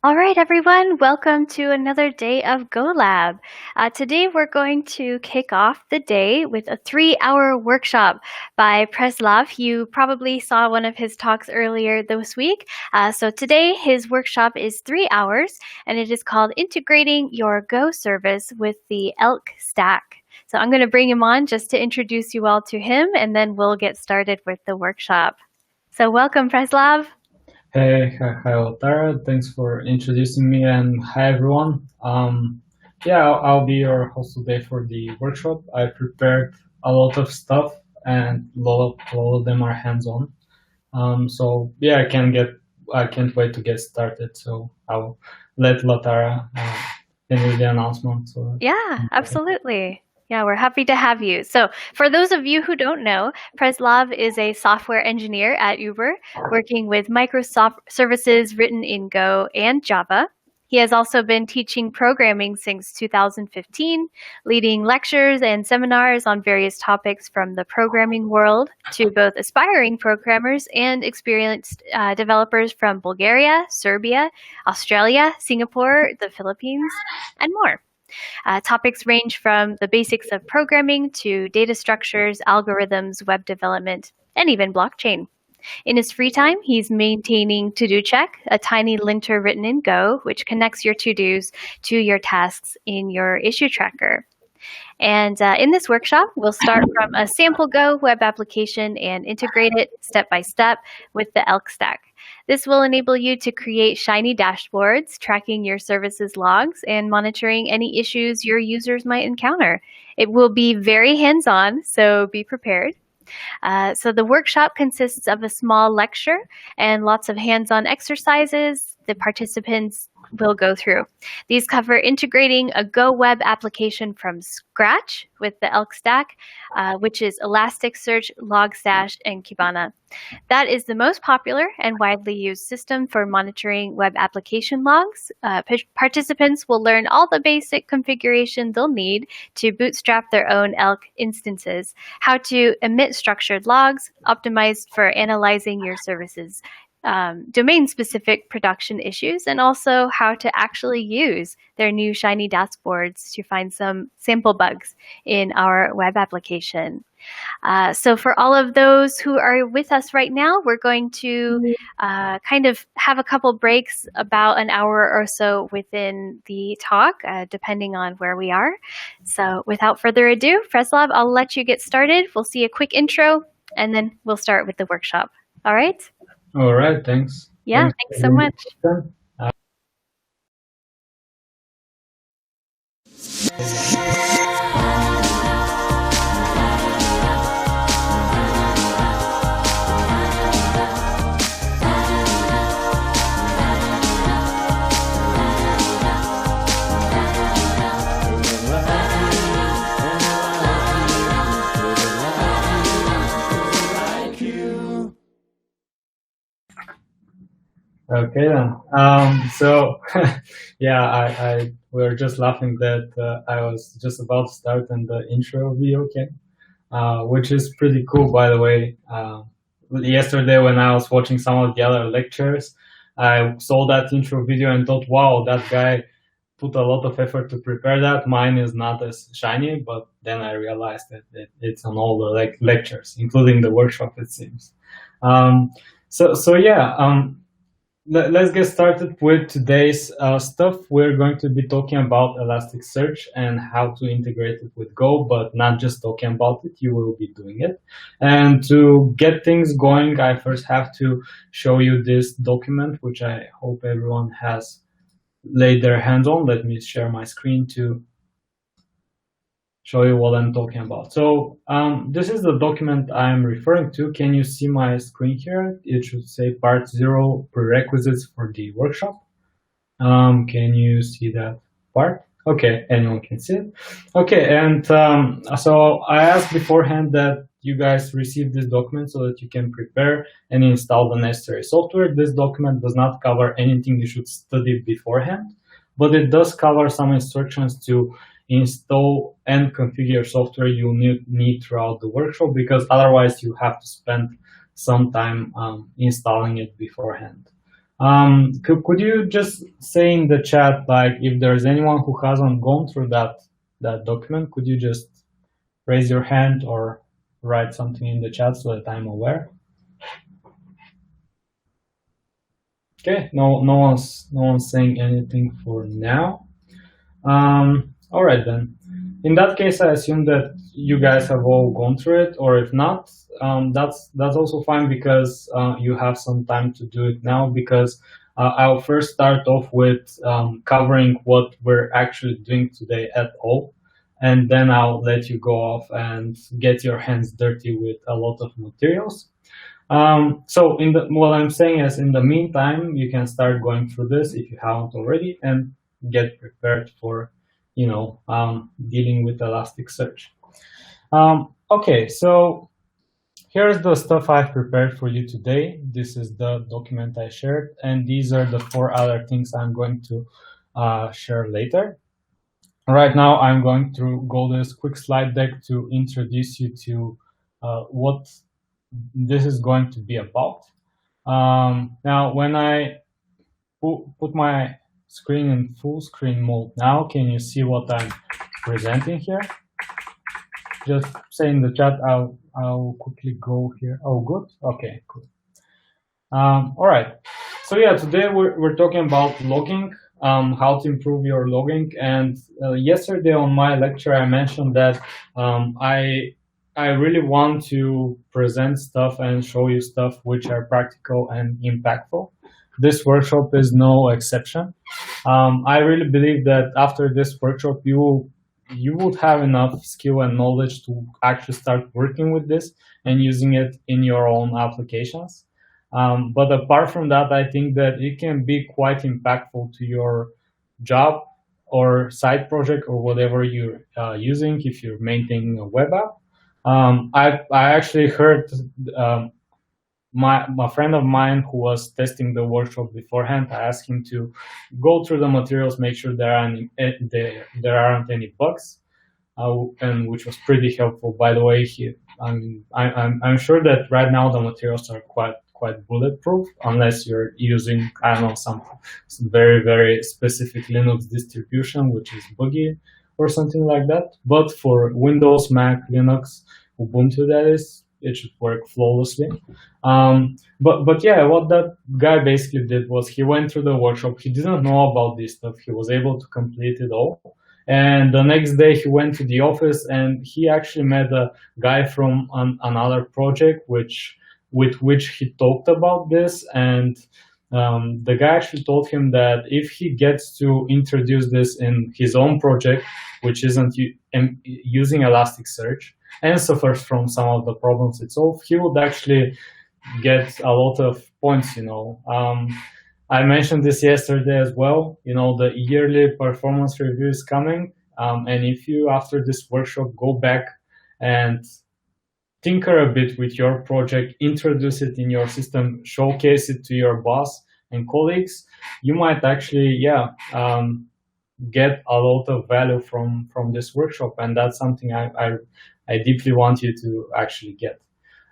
All right, everyone, welcome to another day of GoLab. Today, we're going to kick off the day with a 3-hour workshop by Preslav. You probably saw one of his talks earlier this week. So today, his workshop is 3 hours, and it is called Integrating Your Go Service with the ELK Stack. So I'm going to bring him on just to introduce you all to him, and then we'll get started with the workshop. So welcome, Preslav. Hi, Otara. Thanks for introducing me, and hi everyone. I'll be your host today for the workshop. I prepared a lot of stuff, and a lot of them are hands-on. I can't wait to get started. So I'll let Latara finish the announcement. Yeah, absolutely. Yeah, we're happy to have you. So, for those of you who don't know, Preslav is a software engineer at Uber, working with Microsoft services written in Go and Java. He has also been teaching programming since 2015, leading lectures and seminars on various topics from the programming world to both aspiring programmers and experienced developers from Bulgaria, Serbia, Australia, Singapore, the Philippines, and more. Topics range from the basics of programming to data structures, algorithms, web development, and even blockchain. In his free time, he's maintaining To-Do Check, a tiny linter written in Go, which connects your to-dos to your tasks in your issue tracker. And in this workshop, we'll start from a sample Go web application and integrate it step by step with the ELK stack. This will enable you to create shiny dashboards, tracking your services logs and monitoring any issues your users might encounter. It will be very hands-on, so be prepared. So the workshop consists of a small lecture and lots of hands-on exercises the participants will go through. These cover integrating a Go web application from scratch with the ELK stack, which is Elasticsearch, Logstash, and Kibana. That is the most popular and widely used system for monitoring web application logs. Participants will learn all the basic configuration they'll need to bootstrap their own ELK instances, how to emit structured logs, optimized for analyzing your services, domain-specific production issues, and also how to actually use their new shiny dashboards to find some sample bugs in our web application. So for all of those who are with us right now, we're going to kind of have a couple breaks about an hour or so within the talk, depending on where we are. So without further ado, Preslav, I'll let you get started. We'll see a quick intro, and then we'll start with the workshop. All right? All right, thanks. Yeah, thanks so much. Okay then. We were just laughing that I was just about to start and the intro video came, which is pretty cool, by the way. Yesterday when I was watching some of the other lectures, I saw that intro video and thought, wow, that guy put a lot of effort to prepare that. Mine is not as shiny, but then I realized that it's on all the lectures, including the workshop, it seems. Let's get started with today's stuff. We're going to be talking about Elasticsearch and how to integrate it with Go, but not just talking about it, you will be doing it. And to get things going, I first have to show you this document, which I hope everyone has laid their hands on. Let me share my screen to show you what I'm talking about. So this is the document I'm referring to. Can you see my screen here? It should say part 0 prerequisites for the workshop. Can you see that part? Okay, anyone can see it. Okay, and so I asked beforehand that you guys receive this document so that you can prepare and install the necessary software. This document does not cover anything you should study beforehand, but it does cover some instructions to install and configure software you need throughout the workshop, because otherwise you have to spend some time installing it beforehand. Could you just say in the chat, like, if there's anyone who hasn't gone through that document, could you just raise your hand or write something in the chat so that I'm aware? Okay, no one's saying anything for now. All right then. In that case, I assume that you guys have all gone through it, or if not, that's also fine, because you have some time to do it now. Because I'll first start off with covering what we're actually doing today at all, and then I'll let you go off and get your hands dirty with a lot of materials. So what I'm saying is, in the meantime, you can start going through this if you haven't already, and get prepared for, dealing with Elasticsearch. Okay, so here's the stuff I've prepared for you today. This is the document I shared, and these are the 4 other things I'm going to share later. Right now, I'm going to go this quick slide deck to introduce you to what this is going to be about. Now, when I put my screen in full screen mode now, can you see what I'm presenting here? Just say in the chat. I'll quickly go here. Oh, good. Okay, cool. All right. So yeah, today we're talking about logging, how to improve your logging. And yesterday on my lecture, I mentioned that I really want to present stuff and show you stuff which are practical and impactful. This workshop is no exception. I really believe that after this workshop, you would have enough skill and knowledge to actually start working with this and using it in your own applications. But apart from that, I think that it can be quite impactful to your job or side project or whatever you're using if you're maintaining a web app. I actually heard my friend of mine who was testing the workshop beforehand. I asked him to go through the materials, make sure there aren't any bugs, and which was pretty helpful. By the way, I'm sure that right now the materials are quite bulletproof, unless you're using, I don't know, some very, very specific Linux distribution which is buggy or something like that. But for Windows, Mac, Linux, Ubuntu, that is, it should work flawlessly. But yeah, what that guy basically did was he went through the workshop. He didn't know about this stuff. He was able to complete it all. And the next day he went to the office and he actually met a guy from another project with which he talked about this. And the guy actually told him that if he gets to introduce this in his own project, which isn't using Elasticsearch, and suffers from some of the problems itself, he would actually get a lot of points. I mentioned this yesterday as well. The yearly performance review is coming, and if you, after this workshop, go back and tinker a bit with your project, introduce it in your system, showcase it to your boss and colleagues, you might actually, get a lot of value from this workshop, and that's something I deeply want you to actually get.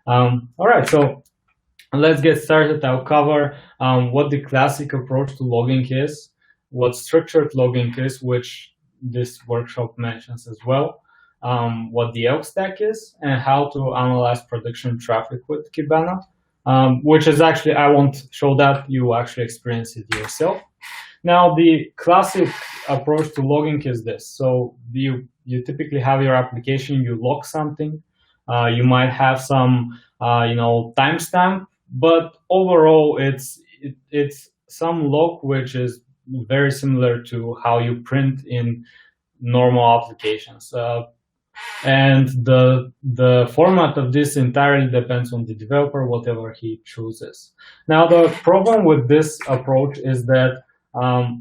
All right, so let's get started. I'll cover what the classic approach to logging is, what structured logging is, which this workshop mentions as well, what the ELK stack is, and how to analyze production traffic with Kibana, which is actually, I won't show that, you actually experience it yourself. Now, the classic approach to logging is this. So you typically have your application, you log something, you might have some timestamp, but overall it's some log which is very similar to how you print in normal applications. And the format of this entirely depends on the developer, whatever he chooses. Now, the problem with this approach is that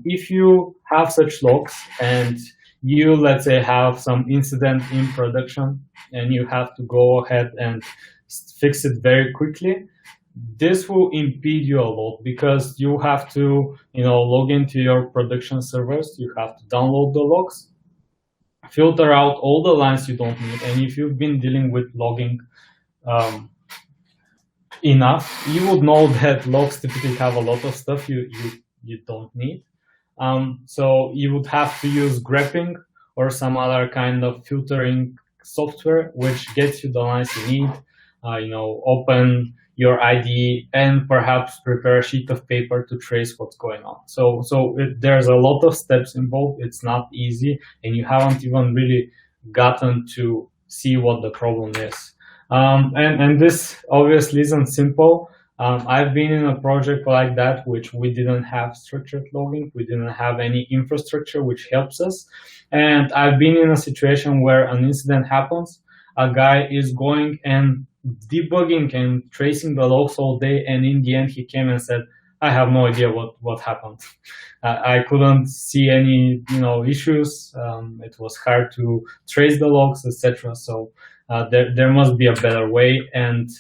if you have such logs and you, let's say, have some incident in production and you have to go ahead and fix it very quickly, this will impede you a lot, because you have to log into your production servers, you have to download the logs, filter out all the lines you don't need. And if you've been dealing with logging enough, you would know that logs typically have a lot of stuff you don't need. So you would have to use grepping or some other kind of filtering software, which gets you the lines you need. Open your IDE and perhaps prepare a sheet of paper to trace what's going on. So there's a lot of steps involved. It's not easy, and you haven't even really gotten to see what the problem is. And this obviously isn't simple. I've been in a project like that, which we didn't have structured logging. We didn't have any infrastructure which helps us. And I've been in a situation where an incident happens. A guy is going and debugging and tracing the logs all day. And in the end, he came and said, I have no idea what happened. I couldn't see any issues. It was hard to trace the logs, etc. So there must be a better way. And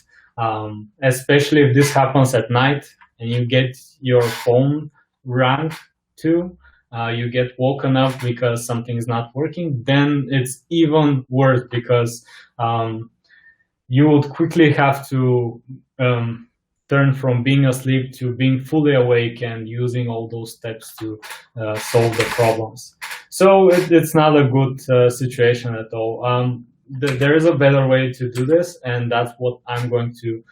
especially if this happens at night and you get your phone rang too, you get woken up because something is not working, then it's even worse because you would quickly have to turn from being asleep to being fully awake and using all those steps to solve the problems. So it's not a good situation at all. There is a better way to do this, and that's what I'm going to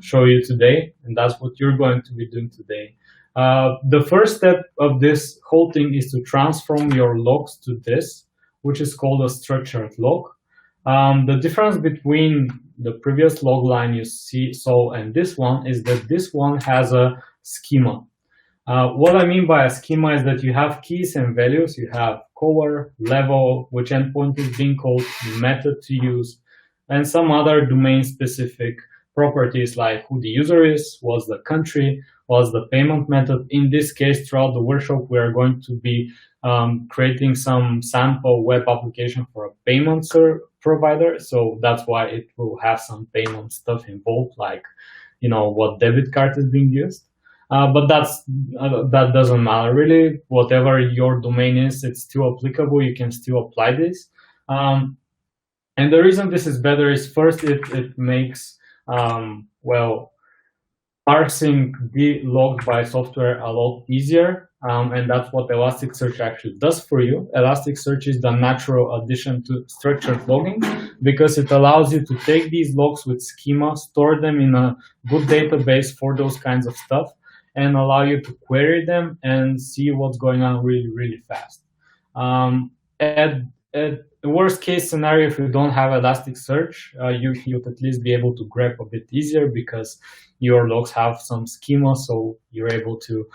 show you today, and that's what you're going to be doing today. The first step of this whole thing is to transform your logs to this, which is called a structured log. The difference between the previous log line you saw and this one is that this one has a schema. What I mean by a schema is that you have keys and values. You have color, level, which endpoint is being called, method to use, and some other domain-specific properties like who the user is, what's the country, what's the payment method. In this case, throughout the workshop, we are going to be creating some sample web application for a payment provider. So that's why it will have some payment stuff involved, like what debit card is being used. But that doesn't matter really. Whatever your domain is, it's still applicable. You can still apply this. And the reason this is better is first, it makes parsing the logs by software a lot easier. And that's what Elasticsearch actually does for you. Elasticsearch is the natural addition to structured logging because it allows you to take these logs with schema, store them in a good database for those kinds of stuff, and allow you to query them and see what's going on really, really fast. At the worst case scenario, if you don't have Elasticsearch, you'd at least be able to grep a bit easier because your logs have some schema, so you're able to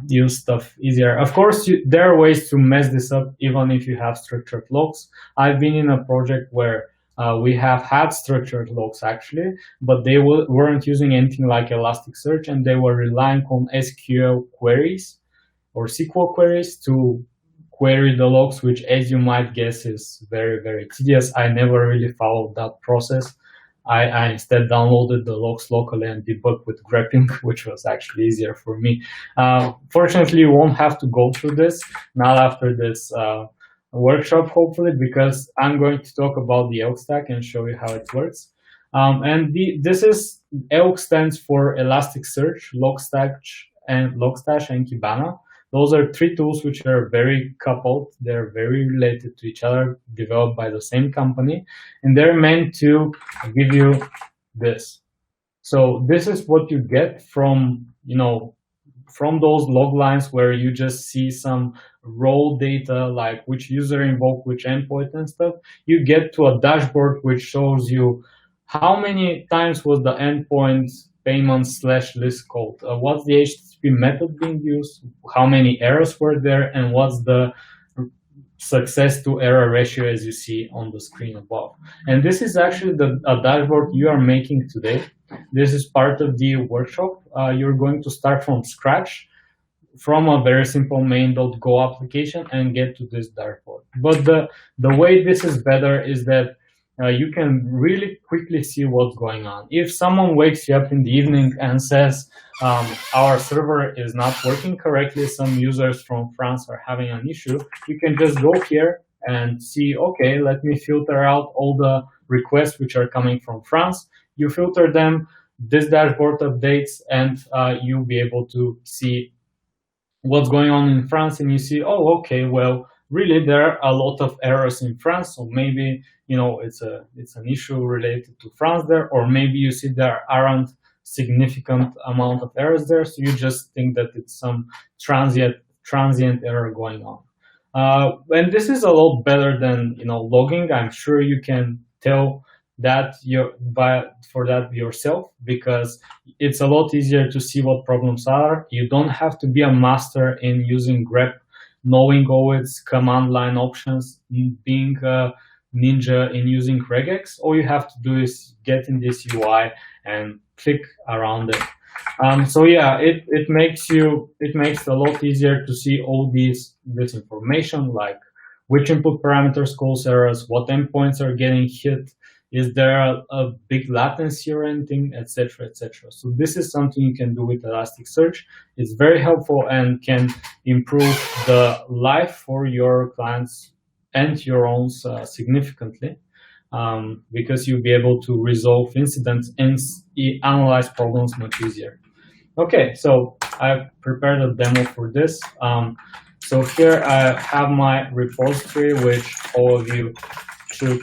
use stuff easier. Of course, there are ways to mess this up even if you have structured logs. I've been in a project where we have had structured logs actually, but they weren't using anything like Elasticsearch, and they were relying on SQL queries or SQL queries to query the logs, which, as you might guess, is very, very tedious. I never really followed that process. I instead downloaded the logs locally and debugged with grepping, which was actually easier for me. Fortunately, you won't have to go through this, not after this workshop, hopefully, because I'm going to talk about the ELK stack and show you how it works. This is ELK stands for Elasticsearch, Logstash, and Kibana. Those are three tools which are very coupled. They're very related to each other, developed by the same company, and they're meant to give you this. So this is what you get from those log lines where you just see some raw data like which user invoked which endpoint and stuff. You get to a dashboard which shows you how many times was the endpoint payment / list called, what's the HTTP method being used, how many errors were there, and what's the success to error ratio as you see on the screen above. And this is actually a dashboard you are making today. This is part of the workshop. You're going to start from scratch from a very simple main.go application and get to this dashboard. But the way this is better is that you can really quickly see what's going on. If someone wakes you up in the evening and says, our server is not working correctly, some users from France are having an issue, you can just go here and see, okay, let me filter out all the requests which are coming from France. you filter them, this dashboard updates, and you'll be able to see what's going on in France, and you see, oh, okay, well, really there are a lot of errors in France, so maybe it's an issue related to France there, or maybe you see there aren't significant amount of errors there, so you just think that it's some transient error going on. And this is a lot better than logging. I'm sure you can tell that for that yourself, because it's a lot easier to see what problems are. You don't have to be a master in using grep, knowing all its command line options, being a ninja in using regex. All you have to do is get in this UI and click around it. So yeah, it makes it a lot easier to see all this information, like which input parameters cause errors, what endpoints are getting hit, is there a big latency or anything, etc., etc. So this is something you can do with Elasticsearch. It's very helpful and can improve the life for your clients and your own significantly, because you'll be able to resolve incidents and analyze problems much easier. Okay, so I've prepared a demo for this. So here I have my repository, which all of you should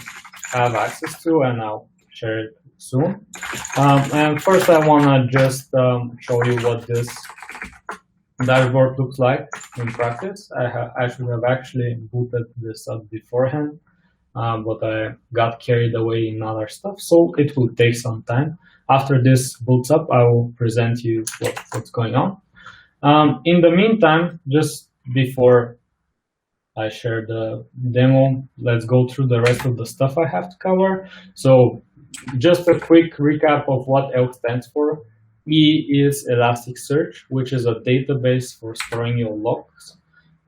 have access to, and I'll share it soon. And first I want to just show you what this dashboard looks like in practice. I should have actually booted this up beforehand, but I got carried away in other stuff, so it will take some time. After this boots up, I will present you what's going on. In the meantime, just before I share the demo, let's go through the rest of the stuff I have to cover. So just a quick recap of what ELK stands for. E is Elasticsearch, which is a database for storing your logs.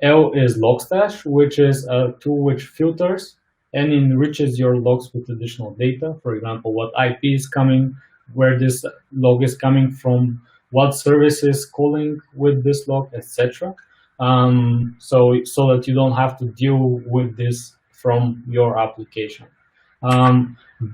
L is Logstash, which is a tool which filters and enriches your logs with additional data. For example, what IP is coming, where this log is coming from, what service is calling with this log, etc. So that you don't have to deal with this from your application.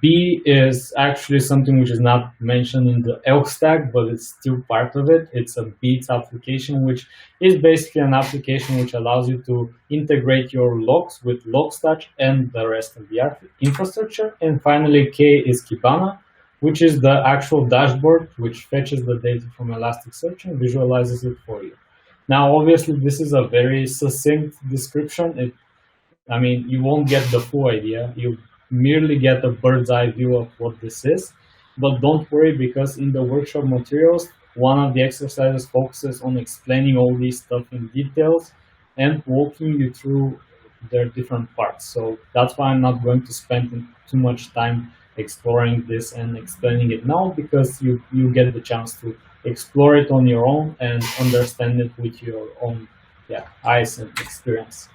B is actually something which is not mentioned in the ELK stack, but it's still part of it. It's a Beats application, which is basically an application which allows you to integrate your logs with Logstash and the rest of the infrastructure. And finally, K is Kibana, which is the actual dashboard which fetches the data from Elasticsearch and visualizes it for you. Now, obviously, this is a very succinct description. I mean, you won't get the full idea. You merely get a bird's eye view of what this is. But don't worry, because in the workshop materials, one of the exercises focuses on explaining all this stuff in details and walking you through their different parts. So that's why I'm not going to spend too much time exploring this and explaining it now, because you get the chance to explore it on your own and understand it with your own eyes and experience.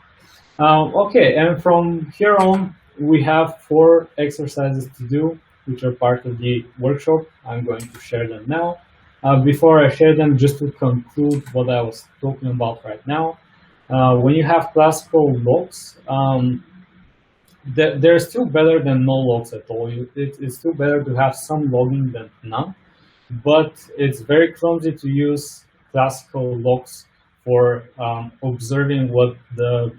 Okay, and from here on, we have 4 exercises to do, which are part of the workshop. I'm going to share them now. Before I share them, just to conclude what I was talking about right now, when you have classical logs, they're still better than no logs at all. It's still better to have some logging than none, but it's very clumsy to use classical logs for observing what the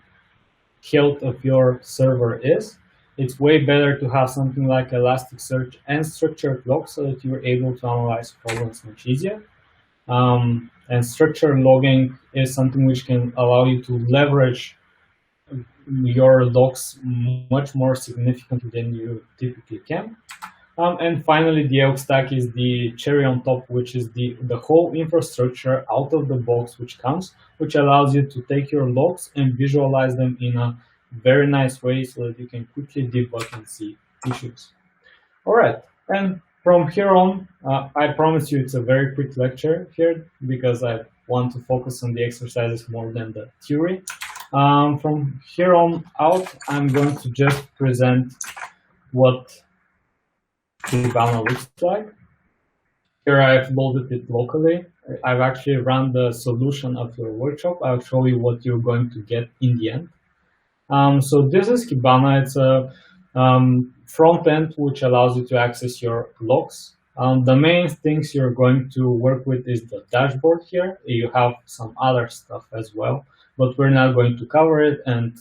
health of your server is. It's way better to have something like Elasticsearch and structured logs, so that you're able to analyze problems much easier. And structured logging is something which can allow you to leverage your logs much more significantly than you typically can. And finally, the ELK stack is the cherry on top, which is the whole infrastructure out of the box which comes, which allows you to take your logs and visualize them in a very nice way, so that you can quickly debug and see issues. All right, and from here on, I promise you it's a very quick lecture here, because I want to focus on the exercises more than the theory. From here on out, I'm going to just present what Kibana looks like. Here I've loaded it locally. I've actually run the solution of your workshop. I'll show you what you're going to get in the end. So this is Kibana. It's a front end, which allows you to access your logs. The main things you're going to work with is the dashboard here. You have some other stuff as well, but we're not going to cover it. And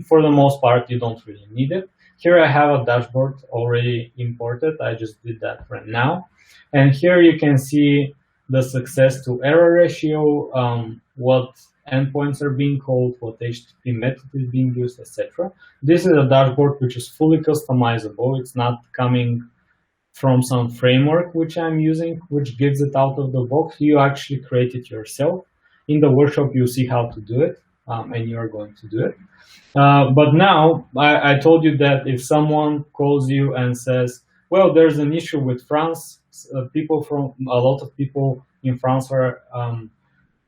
for the most part, you don't really need it. Here I have a dashboard already imported. I just did that right now. And here you can see the success to error ratio, what endpoints are being called, what HTTP method is being used, etc. This is a dashboard which is fully customizable. It's not coming from some framework which I'm using, which gives it out of the box. You actually create it yourself. In the workshop, you'll see how to do it, and you're going to do it. But now, I told you that if someone calls you and says, well, there's an issue with France, a lot of people in France are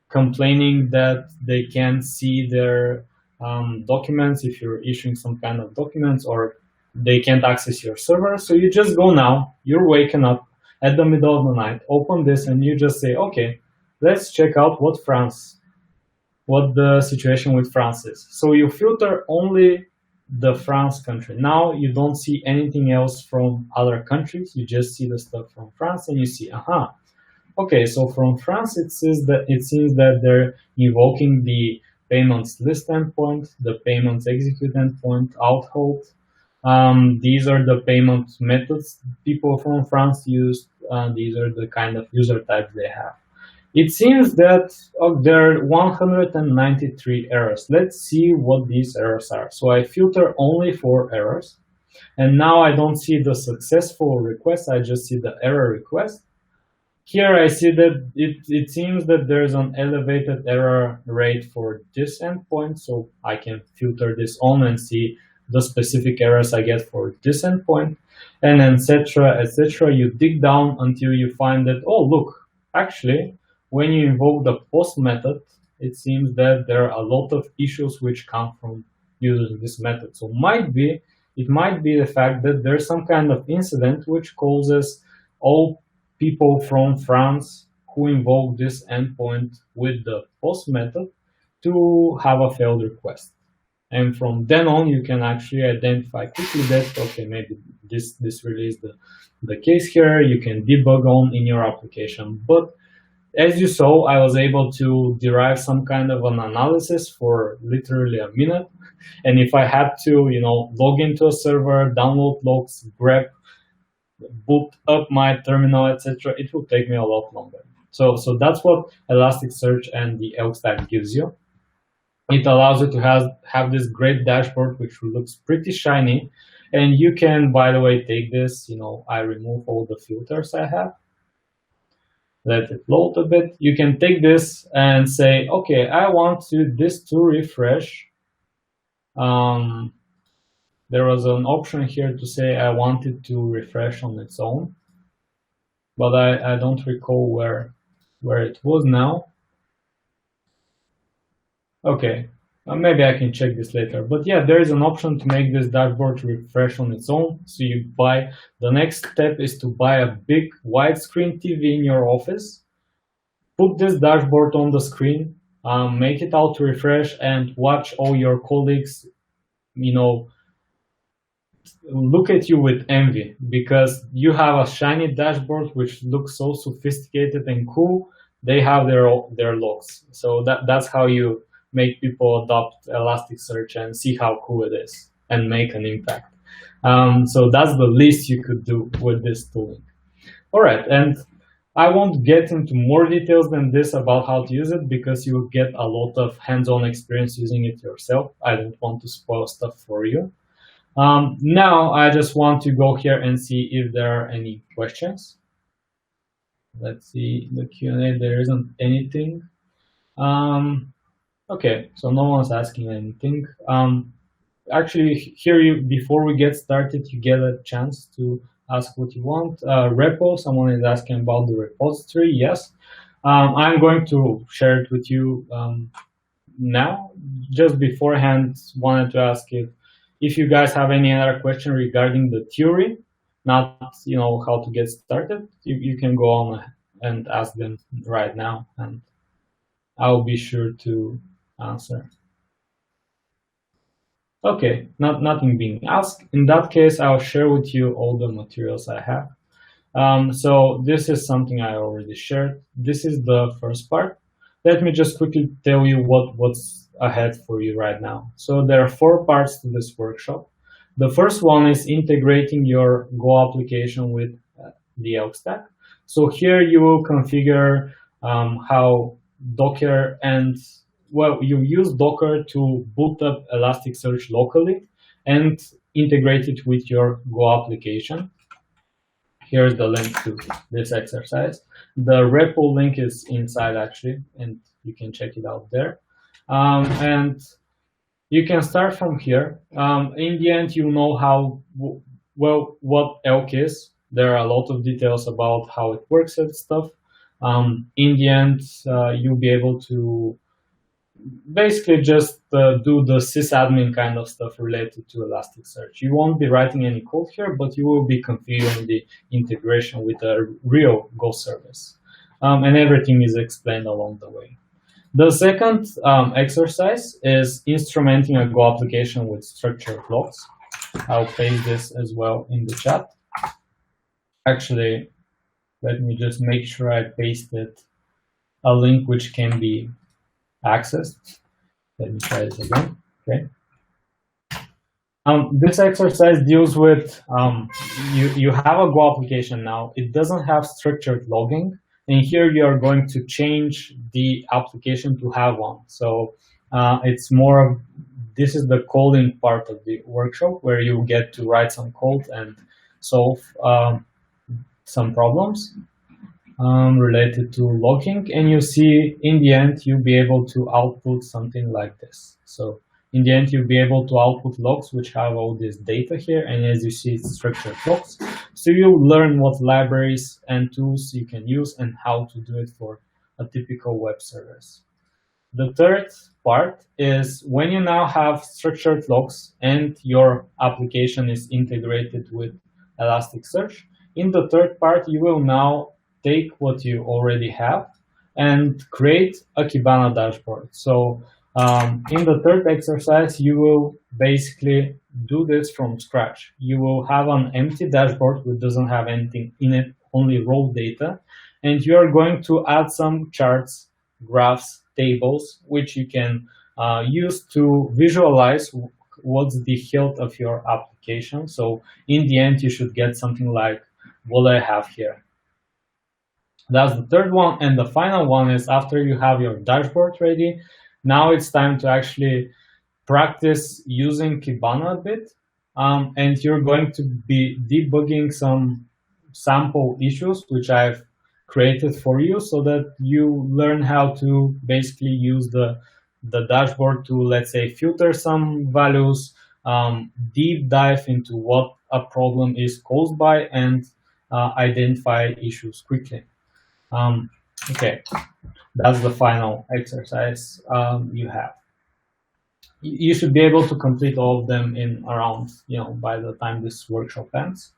complaining that they can't see their documents if you're issuing some kind of documents, or they can't access your server. So you just go now, you're waking up at the middle of the night, open this, and you just say, okay, let's check out what the situation with France is. So you filter only the France country. Now you don't see anything else from other countries. You just see the stuff from France, and you see, okay, so from France, it seems that they're invoking the payments list endpoint, the payments execute endpoint, outhold. These are the payment methods people from France use. These are the kind of user types they have. It seems that there are 193 errors. Let's see what these errors are. So I filter only for errors. And now I don't see the successful request. I just see the error request. Here I see that it seems that there's an elevated error rate for this endpoint. So I can filter this on and see the specific errors I get for this endpoint, and etc., etc. You dig down until you find that, oh, look, actually, when you invoke the post method, it seems that there are a lot of issues which come from using this method. So it might be the fact that there's some kind of incident which causes all people from France who invoke this endpoint with the post method to have a failed request. And from then on, you can actually identify quickly that, okay, maybe this really is the case here. You can debug on in your application. But as you saw, I was able to derive some kind of an analysis for literally a minute. And if I had to, log into a server, download logs, boot up my terminal, etc., it would take me a lot longer. So that's what Elasticsearch and the ELK Slack gives you. It allows you to have this great dashboard, which looks pretty shiny. And you can, by the way, take this, I remove all the filters I have. Let it load a bit. You can take this and say, okay, I want this to refresh. There was an option here to say I want it to refresh on its own, but I don't recall where it was now. Okay, maybe I can check this later. But yeah, there is an option to make this dashboard refresh on its own. So the next step is to buy a big widescreen TV in your office, put this dashboard on the screen, make it auto refresh, and watch all your colleagues, look at you with envy, because you have a shiny dashboard which looks so sophisticated and cool. They have their logs. So that's how you make people adopt Elasticsearch and see how cool it is and make an impact. So that's the least you could do with this tooling. All right, and I won't get into more details than this about how to use it, because you will get a lot of hands-on experience using it yourself. I don't want to spoil stuff for you. Now I just want to go here and see if there are any questions. Let's see the Q&A. There isn't anything. Okay, so no one's asking anything. Actually, here before we get started, you get a chance to ask what you want. Repo, someone is asking about the repository. Yes, I'm going to share it with you now. Just beforehand, wanted to ask if you guys have any other question regarding the theory, not how to get started. You can go on and ask them right now, and I'll be sure to answer. Okay, nothing being asked. In that case, I'll share with you all the materials I have. So this is something I already shared. This is the first part. Let me just quickly tell you what's ahead for you right now. So there are 4 parts to this workshop. The first one is integrating your Go application with the ELK Stack. So here you will configure how Docker and, well, you use Docker to boot up Elasticsearch locally and integrate it with your Go application. Here's the link to this exercise. The repo link is inside actually, and you can check it out there. And you can start from here. In the end, you know how, well, what ELK is. There are a lot of details about how it works and stuff. In the end, you'll be able to basically just do the sysadmin kind of stuff related to Elasticsearch. You won't be writing any code here, but you will be configuring the integration with a real Go service. And everything is explained along the way. The second exercise is instrumenting a Go application with structured logs. I'll paste this as well in the chat. Actually, let me just make sure I pasted a link which can be accessed. Let me try this again. Okay. This exercise deals with you have a Go application now. It doesn't have structured logging, and here you are going to change the application to have one. So it's more of, this is the coding part of the workshop where you get to write some code and solve some problems related to logging, and you see in the end you'll be able to output something like this. So in the end you'll be able to output logs which have all this data here, and as you see it's structured logs. So you'll learn what libraries and tools you can use and how to do it for a typical web service. The third part is when you now have structured logs and your application is integrated with Elasticsearch. In the third part, you will now take what you already have and create a Kibana dashboard. So in the third exercise, you will basically do this from scratch. You will have an empty dashboard which doesn't have anything in it, only raw data, and you are going to add some charts, graphs, tables, which you can use to visualize what's the health of your application. So in the end, you should get something like what I have here. That's the third one. And the final one is after you have your dashboard ready, now it's time to actually practice using Kibana a bit. And you're going to be debugging some sample issues, which I've created for you so that you learn how to basically use the dashboard to, let's say, filter some values, deep dive into what a problem is caused by, and identify issues quickly. Okay, that's the final exercise you have. You should be able to complete all of them in around, by the time this workshop ends.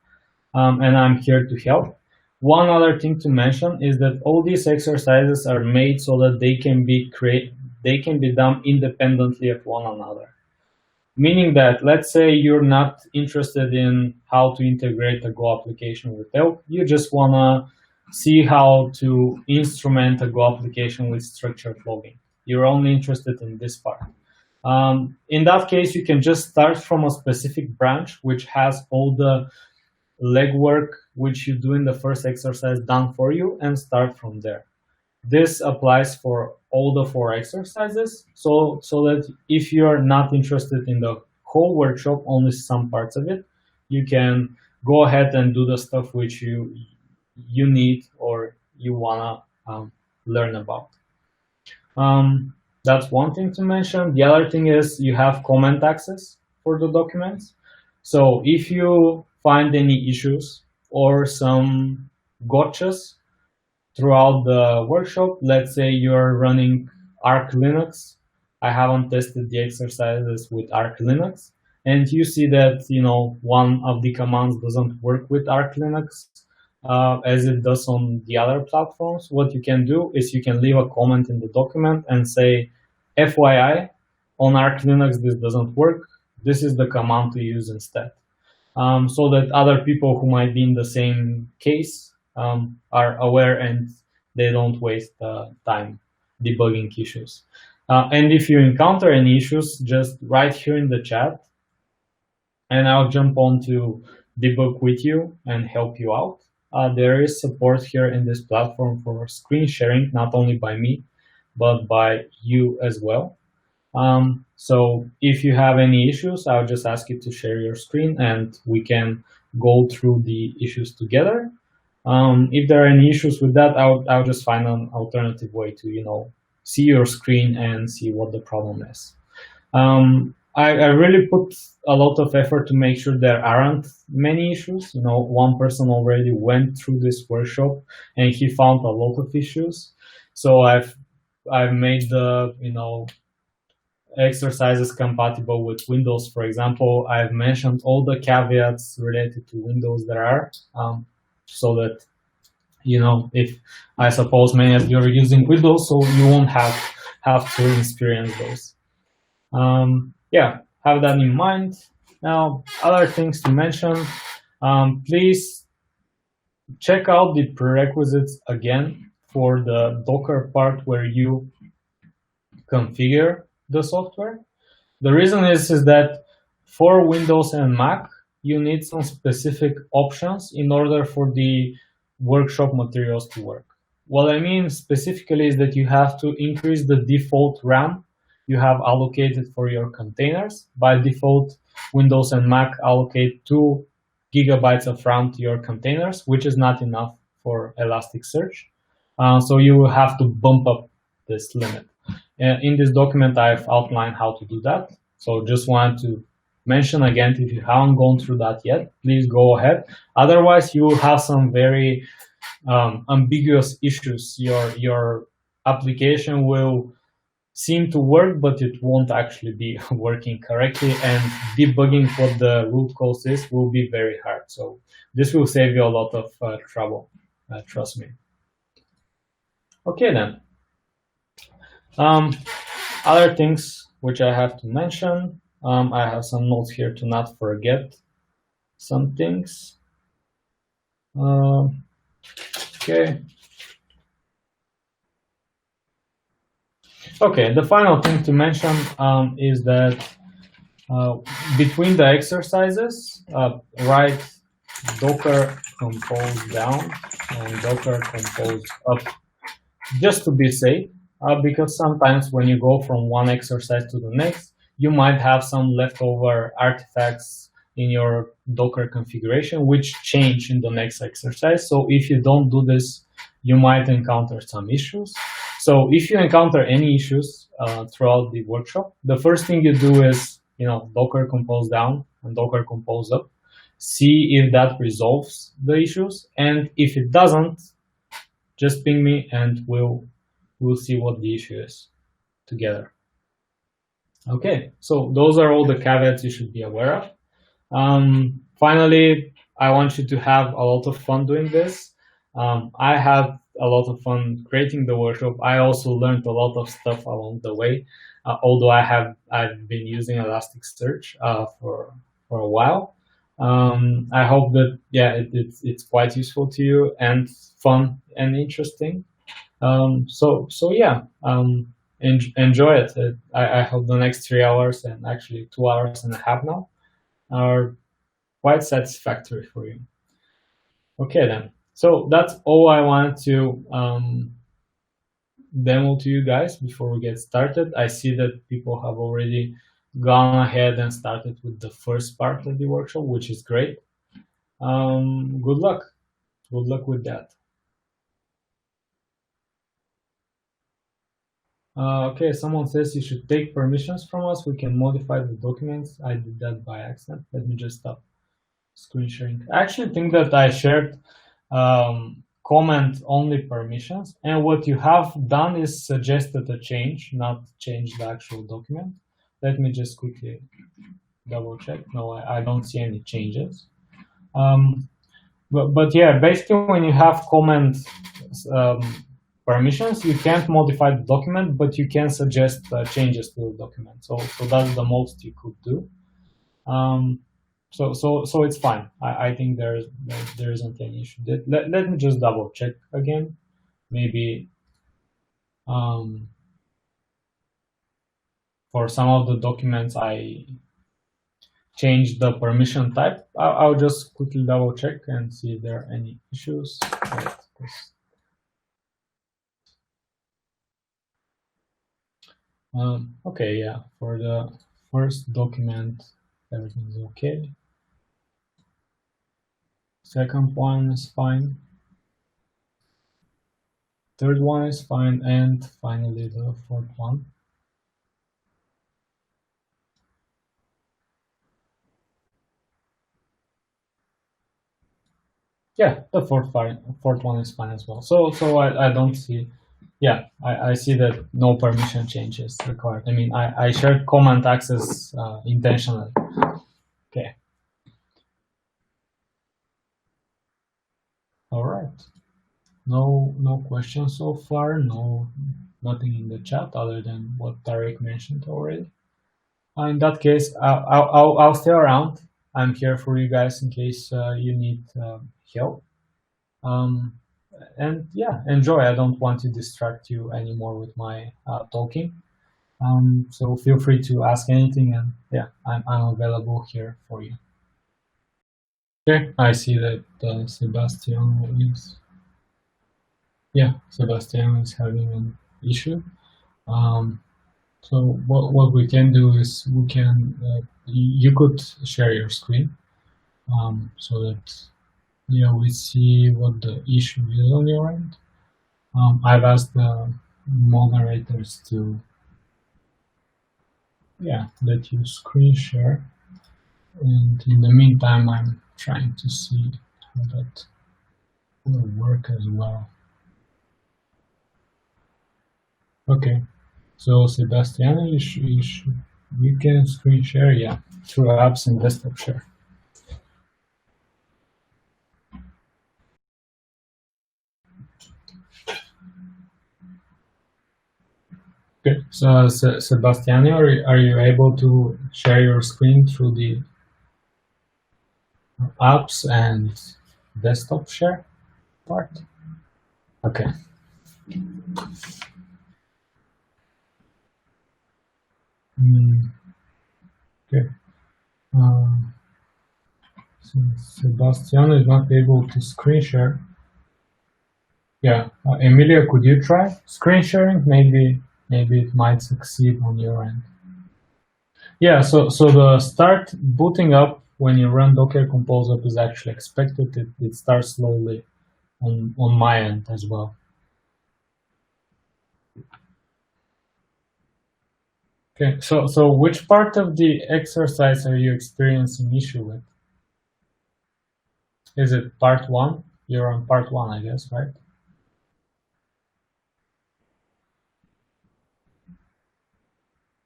And I'm here to help. One other thing to mention is that all these exercises are made so that they can be done independently of one another. Meaning that, let's say you're not interested in how to integrate a Go application with ELK, you just wanna see how to instrument a Go application with structured logging. You're only interested in this part. In that case, you can just start from a specific branch which has all the legwork which you do in the first exercise done for you and start from there. This applies for all the 4 exercises, so that if you're not interested in the whole workshop, only some parts of it, you can go ahead and do the stuff which you need or you wanna learn about. That's one thing to mention. The other thing is you have comment access for the documents. So if you find any issues or some gotchas throughout the workshop, let's say you're running Arch Linux. I haven't tested the exercises with Arch Linux, and you see that one of the commands doesn't work with Arch Linux as it does on the other platforms. What you can do is you can leave a comment in the document and say, FYI, on Arch Linux this doesn't work. this is the command to use instead, so that other people who might be in the same case are aware and they don't waste time debugging issues. And if you encounter any issues, just write here in the chat, and I'll jump on to debug with you and help you out. There is support here in this platform for screen sharing, not only by me, but by you as well. So if you have any issues, I'll just ask you to share your screen and we can go through the issues together. If there are any issues with that, I'll just find an alternative way to, see your screen and see what the problem is. I really put a lot of effort to make sure there aren't many issues. One person already went through this workshop and he found a lot of issues. So I've made the, exercises compatible with Windows. For example, I've mentioned all the caveats related to Windows there are, so that, if I suppose many of you are using Windows, so you won't have to experience those. Yeah, have that in mind. Now, other things to mention, please check out the prerequisites again for the Docker part where you configure the software. The reason is that for Windows and Mac, you need some specific options in order for the workshop materials to work. What I mean specifically is that you have to increase the default RAM you have allocated for your containers. By default, Windows and Mac allocate 2 GB of RAM to your containers, which is not enough for Elasticsearch. So you will have to bump up this limit. In this document, I've outlined how to do that. So just wanted to mention again, if you haven't gone through that yet, please go ahead. Otherwise, you will have some very ambiguous issues. Your application will seem to work, but it won't actually be working correctly. And debugging what the root cause is will be very hard. So this will save you a lot of trouble, trust me. Okay, then. Other things which I have to mention, I have some notes here to not forget some things. Okay. Okay, the final thing to mention is that between the exercises, write Docker compose down and Docker compose up, just to be safe. Because sometimes when you go from one exercise to the next, you might have some leftover artifacts in your Docker configuration, which change in the next exercise. So if you don't do this, you might encounter some issues. So if you encounter any issues throughout the workshop, the first thing you do is, Docker compose down and Docker compose up. See if that resolves the issues. And if it doesn't, just ping me and we'll see what the issue is together. Okay, so those are all the caveats you should be aware of. Finally, I want you to have a lot of fun doing this. I had a lot of fun creating the workshop. I also learned a lot of stuff along the way, although I've been using Elasticsearch for a while. I hope that it's quite useful to you and fun and interesting. So yeah, enjoy it. I hope the next 3 hours and actually 2 hours and a half now are quite satisfactory for you. Okay, then. So that's all I wanted to demo to you guys before we get started. I see that people have already gone ahead and started with the first part of the workshop, which is great. Good luck. Good luck with that. Okay, someone says you should take permissions from us. We can modify the documents. I did that by accident. Let me just stop screen sharing. I actually think that I shared comment only permissions. And what you have done is suggested a change, not change the actual document. Let me just quickly double check. No, I don't see any changes. But yeah, basically when you have comment permissions, you can't modify the document, but you can suggest changes to the document. So that's the most you could do. So it's fine. I think there isn't any issue. Let me just double check again. Maybe for some of the documents I changed the permission type. I'll just quickly double check and see if there are any issues. Right. Okay, yeah, for the first document, everything's okay. Second one is fine. Third one is fine, and finally the fourth one. Yeah, the fourth one is fine as well. So I don't see. Yeah, I see that no permission changes required. I mean, I shared command access intentionally. Okay. All right. No questions so far. Nothing in the chat other than what Tarek mentioned already. In that case, I'll stay around. I'm here for you guys in case you need help. And yeah, enjoy. I don't want to distract you anymore with my talking. So feel free to ask anything, and yeah, I'm available here for you. Okay, I see that Sebastian is. Yeah, Sebastian is having an issue. So what we can do is you could share your screen so that we see what the issue is on your end. I've asked the moderators to let you screen share, and in the meantime I'm trying to see how that will work as well. Okay, so Sebastian, you can screen share, yeah, through apps and desktop share. Okay, so Sebastian, are you able to share your screen through the apps and desktop share part? Okay. Okay. Sebastian is not able to screen share. Yeah, Emilia, could you try screen sharing? Maybe it might succeed on your end. Yeah, so the start booting up when you run Docker Compose up is actually expected. It starts slowly on my end as well. Okay, so which part of the exercise are you experiencing issue with? Is it part 1? You're on part 1, I guess, right?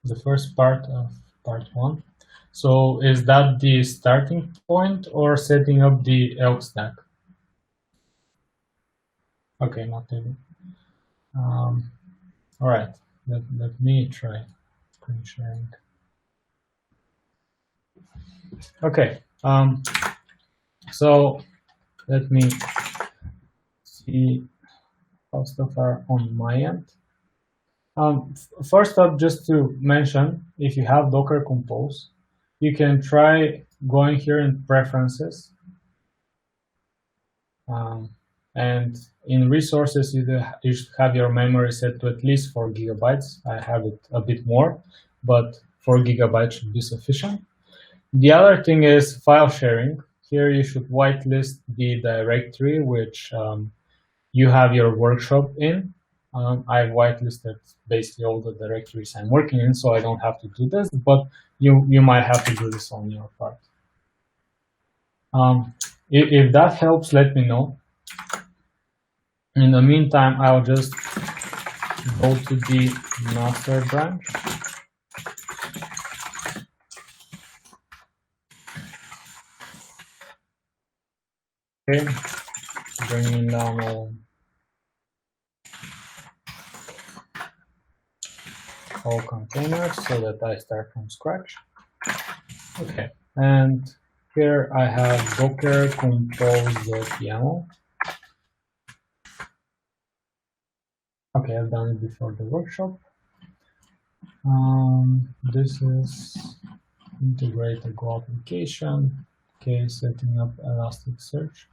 The first part of part 1. So is that the starting point or setting up the ELK stack? Okay, not able. All right, let me try screen sharing. Okay, so let me see how stuff are on my end. First up, just to mention, if you have Docker Compose, you can try going here in Preferences. And in resources, you should have your memory set to at least 4 gigabytes. I have it a bit more, but 4 gigabytes should be sufficient. The other thing is file sharing. Here you should whitelist the directory which you have your workshop in. I've whitelisted basically all the directories I'm working in, so I don't have to do this, but you might have to do this on your part. If that helps, let me know. In the meantime, I'll just go to the master branch. Okay, bringing down all containers so that I start from scratch. Okay, And here I have docker compose.yaml. Okay, I've done it before the workshop. This is integrate a Go application. Okay, setting up Elasticsearch.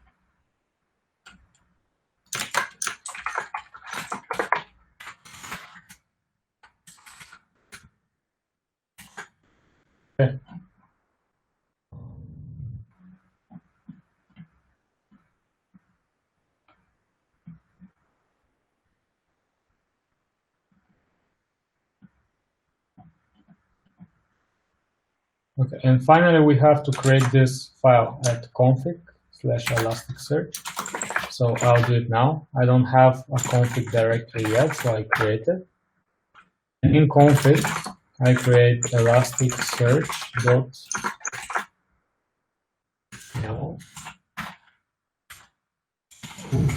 Okay. Okay, and finally we have to create this file at config/elasticsearch. So I'll do it now. I don't have a config directory yet, so I create it. And in config, I create elasticsearch.yaml.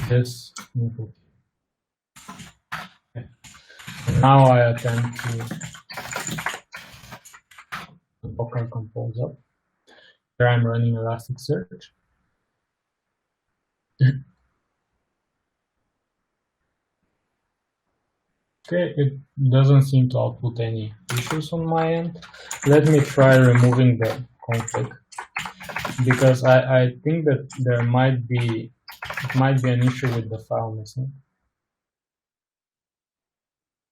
This input. Okay. Now I attempt to Docker compose up. Here I'm running Elasticsearch. Okay, it doesn't seem to output any issues on my end. Let me try removing the config, because I think that there might be an issue with the file missing.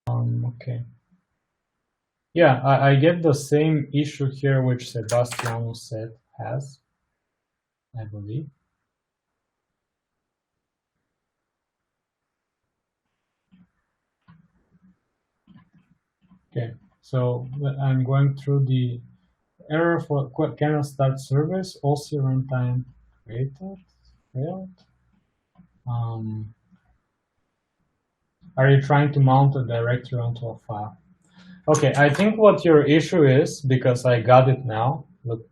Okay. Yeah, I get the same issue here which Sebastiano said has, I believe. Okay, so I'm going through the error for cannot start service, OC runtime created, failed. Are you trying to mount a directory onto a file? Okay, I think what your issue is, because I got it now, look,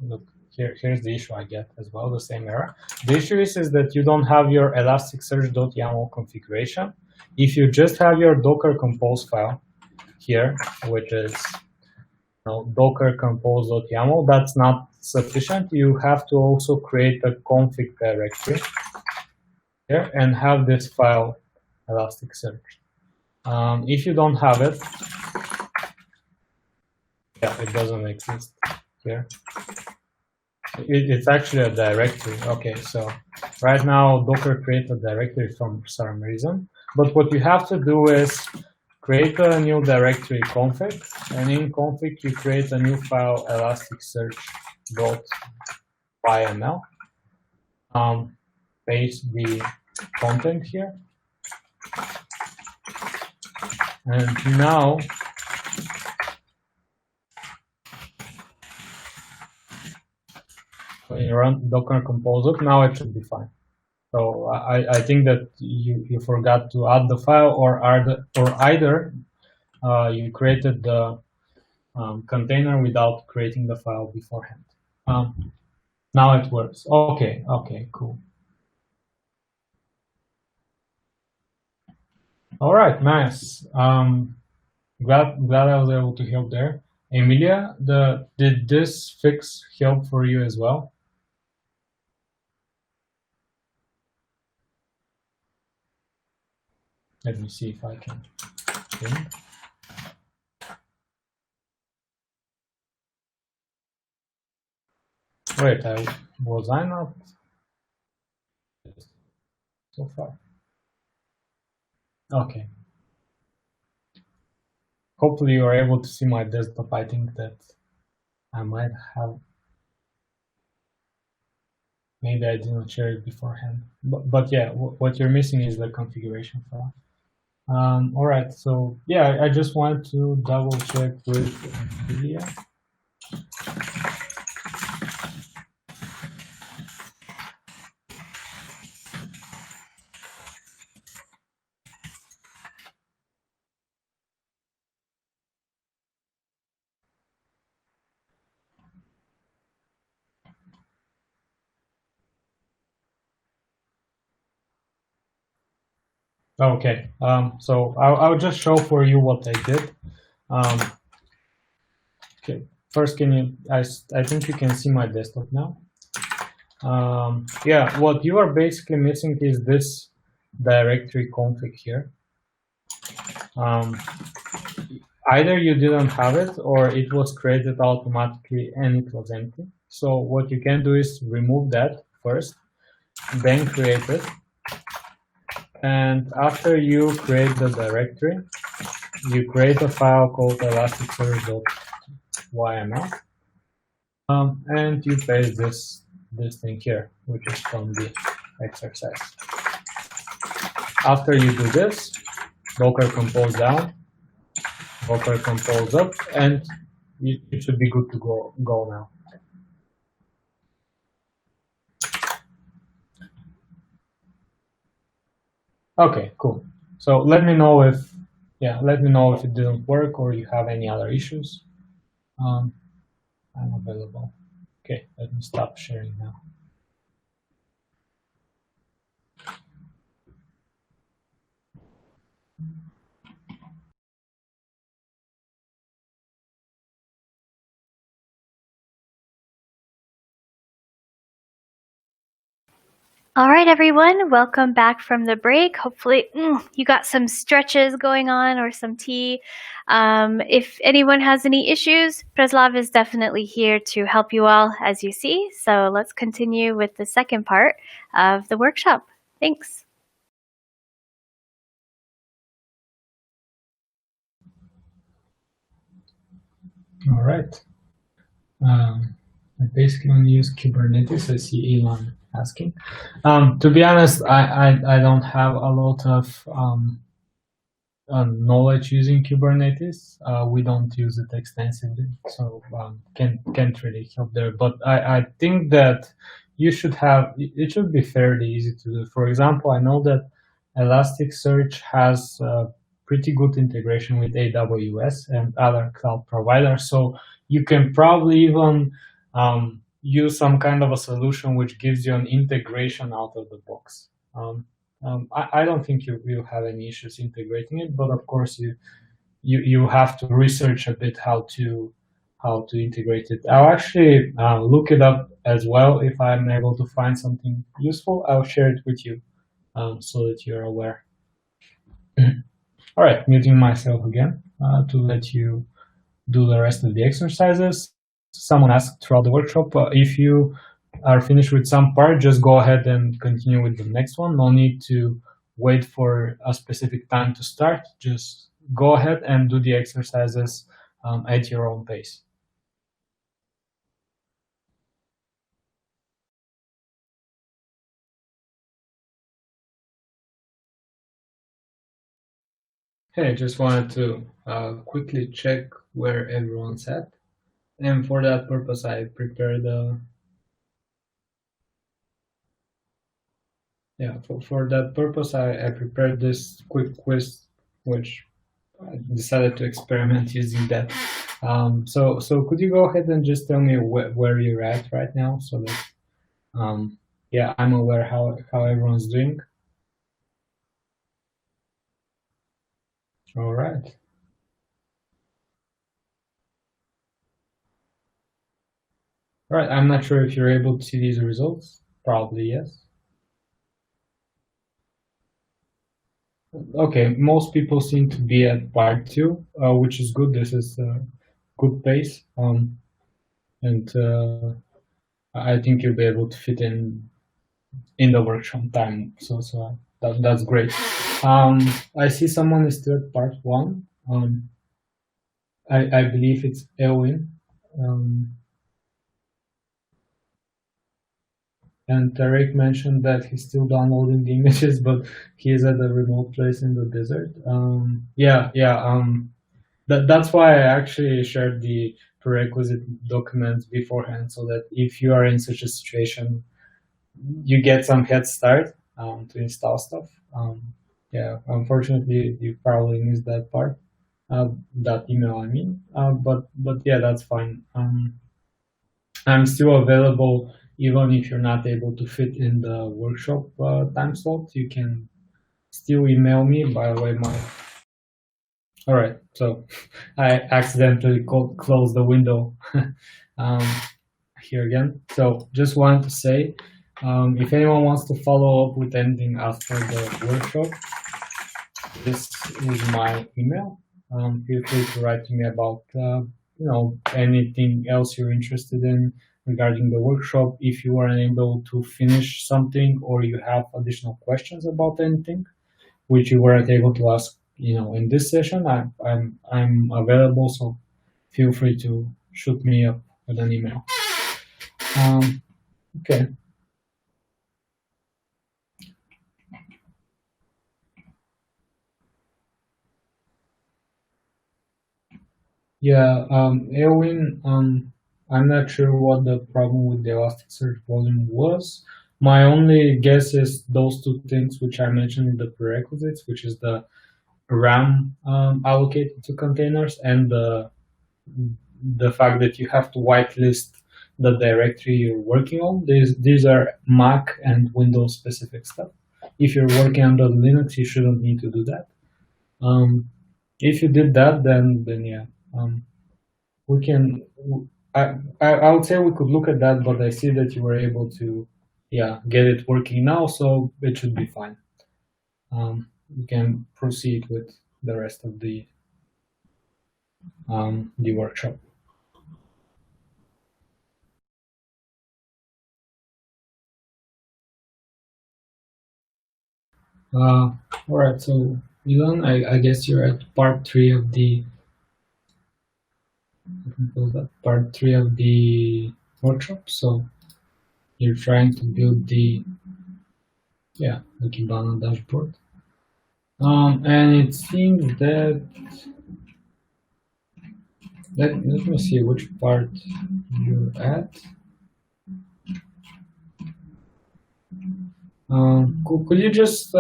here's the issue I get as well, the same error. The issue is that you don't have your elasticsearch.yaml configuration. If you just have your Docker compose file here, which is docker compose.yaml, that's not sufficient. You have to also create a config directory here and have this file Elasticsearch. If you don't have it, yeah, it doesn't exist here. It's actually a directory. Okay, so right now Docker created a directory for some reason, but what you have to do is create a new directory config, and in config you create a new file elasticsearch.yml. Paste the content here, and now when you run Docker compose it, now it should be fine. So I think that you forgot to add the file, or either you created the container without creating the file beforehand. Now it works. Okay, cool. All right, nice. Glad I was able to help there. Emilia, did this fix help for you as well? Let me see if I can. Wait, was I not so far? Okay. Hopefully you are able to see my desktop. I think that I might have. Maybe I didn't share it beforehand. But yeah, what you're missing is the configuration file. All right, so yeah, I just wanted to double check with Emilia. Okay, so I'll just show for you what I did. Okay, first, can you? I think you can see my desktop now. Yeah, what you are basically missing is this directory config here. Either you didn't have it or it was created automatically and it was empty. So what you can do is remove that first, then create it. And after you create the directory, you create a file called elasticsearch.yml, and you paste this thing here, which is from the exercise. After you do this, Docker compose down, Docker compose up, and it should be good to go now. Okay, cool. So let me know if it didn't work or you have any other issues. I'm available. Okay, let me stop sharing now. All right, everyone, welcome back from the break. Hopefully you got some stretches going on or some tea. If anyone has any issues, Preslav is definitely here to help you all, as you see. So let's continue with the second part of the workshop. Thanks. All right. I basically only use Kubernetes. I see Elon asking. To be honest, I don't have a lot of knowledge using Kubernetes. We don't use it extensively, so can't really help there. But I think that you should have. It should be fairly easy to do. For example, I know that Elasticsearch has pretty good integration with AWS and other cloud providers, so you can probably even use some kind of a solution which gives you an integration out of the box. I don't think you have any issues integrating it, but of course you have to research a bit how to integrate it. I'll actually look it up as well. If I'm able to find something useful, I'll share it with you so that you're aware. All right, muting myself again to let you do the rest of the exercises. Someone asked throughout the workshop, if you are finished with some part, just go ahead and continue with the next one. No need to wait for a specific time to start. Just go ahead and do the exercises at your own pace. Hey, I just wanted to quickly check where everyone's at. And for that purpose, I prepared for that purpose, I prepared this quick quiz, which I decided to experiment using that. So could you go ahead and just tell me where you're at right now, so that yeah, I'm aware how everyone's doing. All right. All right. I'm not sure if you're able to see these results. Probably yes. Okay, most people seem to be at part 2, which is good. This is a good pace, and I think you'll be able to fit in the workshop time. So that's great. I see someone is still at part 1. I believe it's Elwin. And Tarek mentioned that he's still downloading the images, but he is at a remote place in the desert. That's why I actually shared the prerequisite documents beforehand, so that if you are in such a situation, you get some head start to install stuff. Yeah, unfortunately, you probably missed that part, that email, I mean. But yeah, that's fine. I'm still available. Even if you're not able to fit in the workshop time slot, you can still email me. By the way, All right, so I accidentally closed the window um, here again. So just wanted to say, if anyone wants to follow up with anything after the workshop, this is my email. Feel free to write to me about anything else you're interested in regarding the workshop. If you are unable to finish something or you have additional questions about anything which you weren't able to ask, in this session, I'm available. So feel free to shoot me up with an email. Okay. Yeah, Erwin, I'm not sure what the problem with the Elasticsearch volume was. My only guess is those two things which I mentioned in the prerequisites, which is the RAM allocated to containers and the fact that you have to whitelist the directory you're working on. These are Mac and Windows specific stuff. If you're working under Linux, you shouldn't need to do that. If you did that, then yeah. We can. I would say we could look at that, but I see that you were able to, yeah, get it working now, so it should be fine. We can proceed with the rest of the workshop. All right, so Elon, I guess you're at part three of the workshop. So you're trying to build the Kibana dashboard. And it seems that let me see which part you're at. Could you just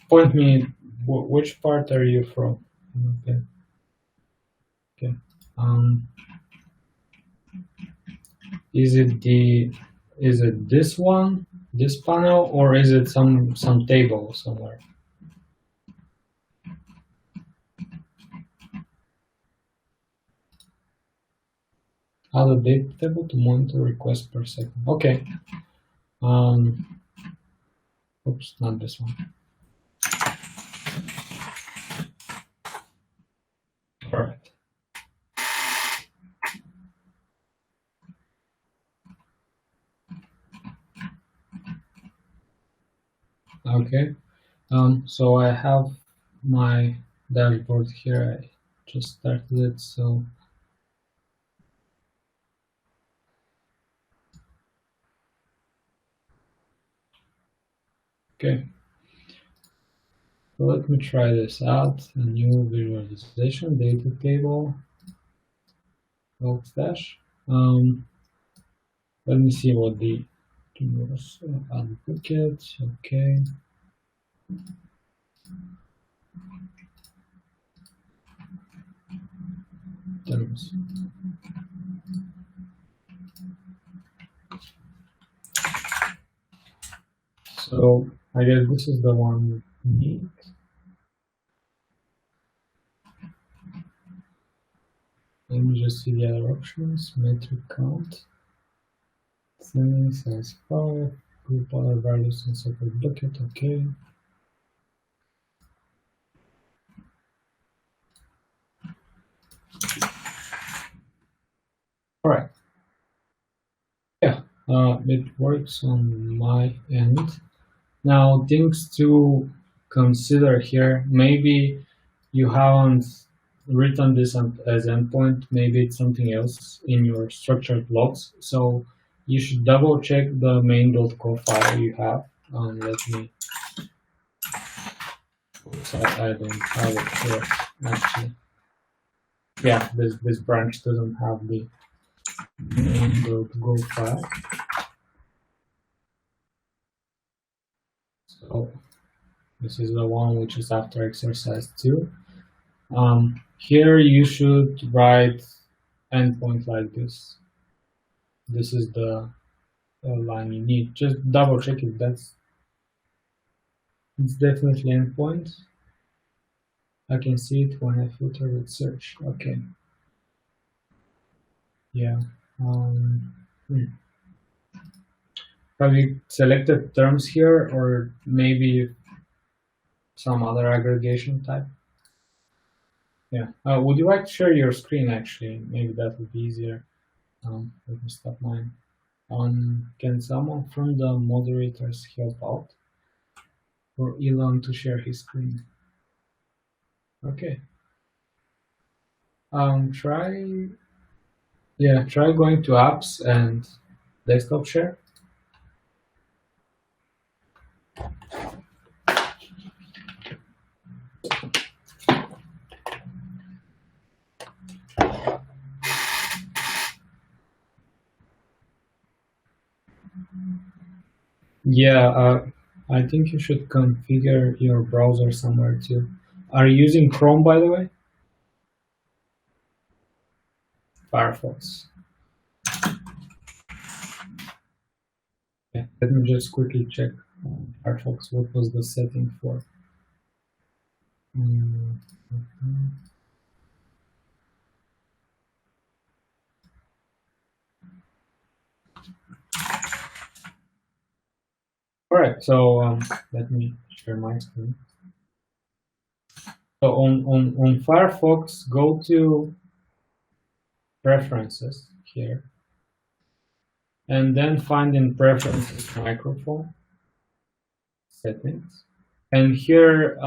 point me which part are you from? Okay. Okay. Is it this one, this panel, or is it some table somewhere? Add a data table to monitor requests per second. Okay. Oops, not this one. All right. Okay. So I have my dashboard here. I just started it, so okay. So let me try this out. A new visualization data table. Logstash. Let me see what the advocate. Okay. Terms. So I guess this is the one we need. Let me just see the other options. Metric count. Size 5. Group other values in separate bucket. Okay. All right. Yeah, it works on my end. Now, things to consider here. Maybe you haven't written this as endpoint. Maybe it's something else in your structured logs. So you should double check the main.co file you have. Let me. Oops, I don't have it here actually. Yeah, this branch doesn't have the main.go file. So this is the one which is after exercise 2. Here you should write endpoint like this. This is the line you need. Just double check if it's definitely endpoint. I can see it when I filter with search. Okay. Yeah. Have you selected terms here, or maybe some other aggregation type? Yeah. Would you like to share your screen, actually? Maybe that would be easier. Let me stop mine. Can someone from the moderators help out? For Elon to share his screen. Okay. Try going to apps and desktop share. Yeah, I think you should configure your browser somewhere too. Are you using Chrome, by the way? Firefox. Yeah, let me just quickly check Firefox. What was the setting for? Mm, mhm. All right, so let me share my screen. So on Firefox, go to Preferences here, and then find in Preferences microphone settings. And here,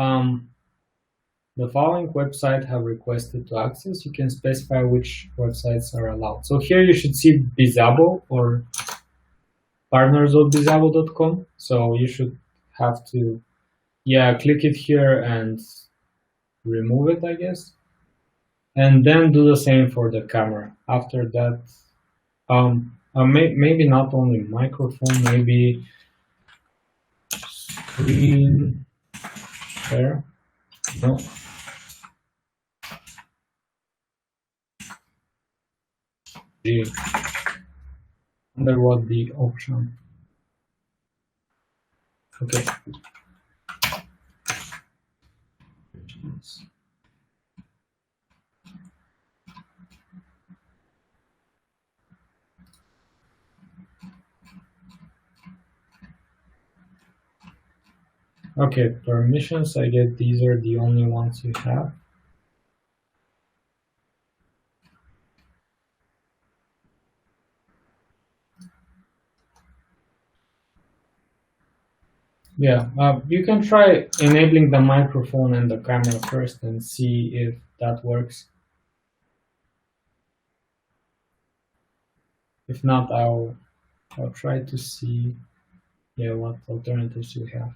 the following websites have requested to access. You can specify which websites are allowed. So here you should see Bizabo or partners.bizabo.com. So you should have to, yeah, click it here and remove it, I guess. And then do the same for the camera. After that, maybe not only microphone, maybe screen share. No. Gee. Wonder what the option. Okay. Okay, permissions, I guess these are the only ones you have. Yeah, you can try enabling the microphone and the camera first and see if that works. If not, I'll try to see, yeah, what alternatives you have.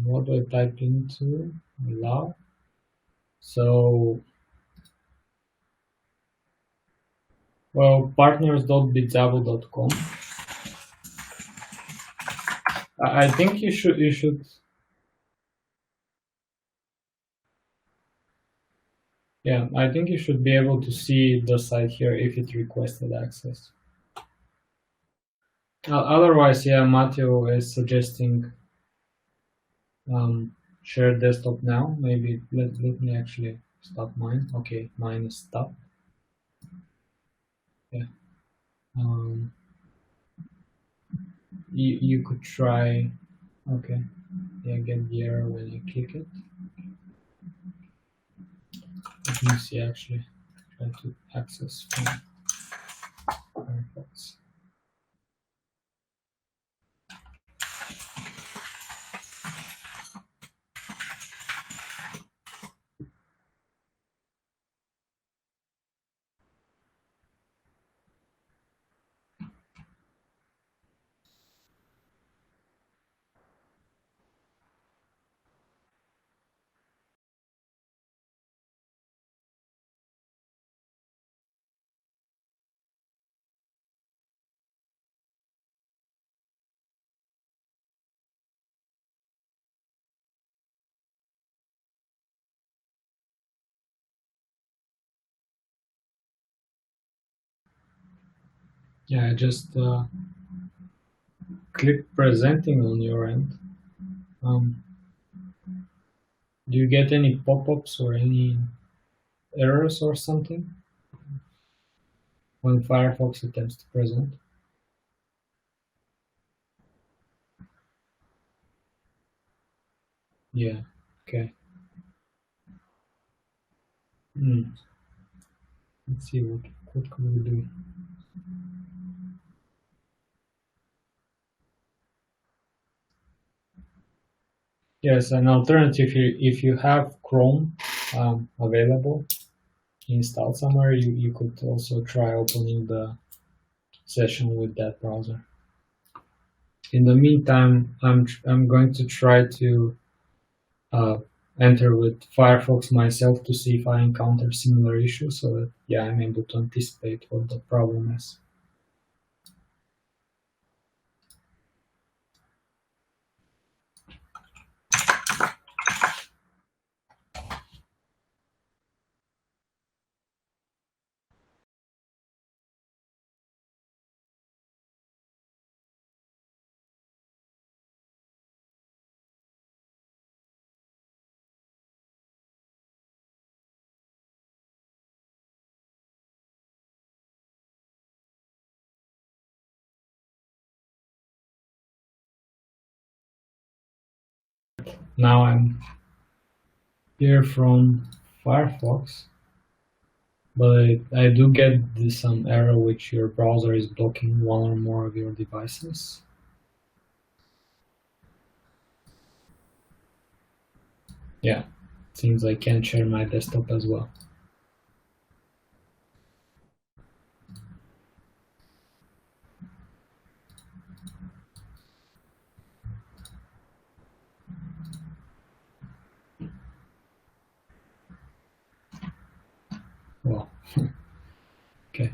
What do I type into? Allow. So, well, partners.bizabo.com. I think you should. Yeah, I think you should be able to see the site here if it requested access. Otherwise, yeah, Matteo is suggesting share desktop now. Maybe let me actually stop mine. Okay, mine is stopped. Yeah. You could try. Okay. Yeah, get the error when you click it. Let me see actually. Try to access from Firefox. Yeah, just click presenting on your end. Um, do you get any pop-ups or any errors or something when Firefox attempts to present? Yeah, okay. Let's see what can we do. Yes, an alternative, if you have Chrome available installed somewhere, you could also try opening the session with that browser. In the meantime, I'm going to try to uh, enter with Firefox myself to see if I encounter similar issues, so that yeah, I'm able to anticipate what the problem is. Now I'm here from Firefox, but I do get some error which your browser is blocking one or more of your devices. Yeah, seems I can't share my desktop as well. Well, okay.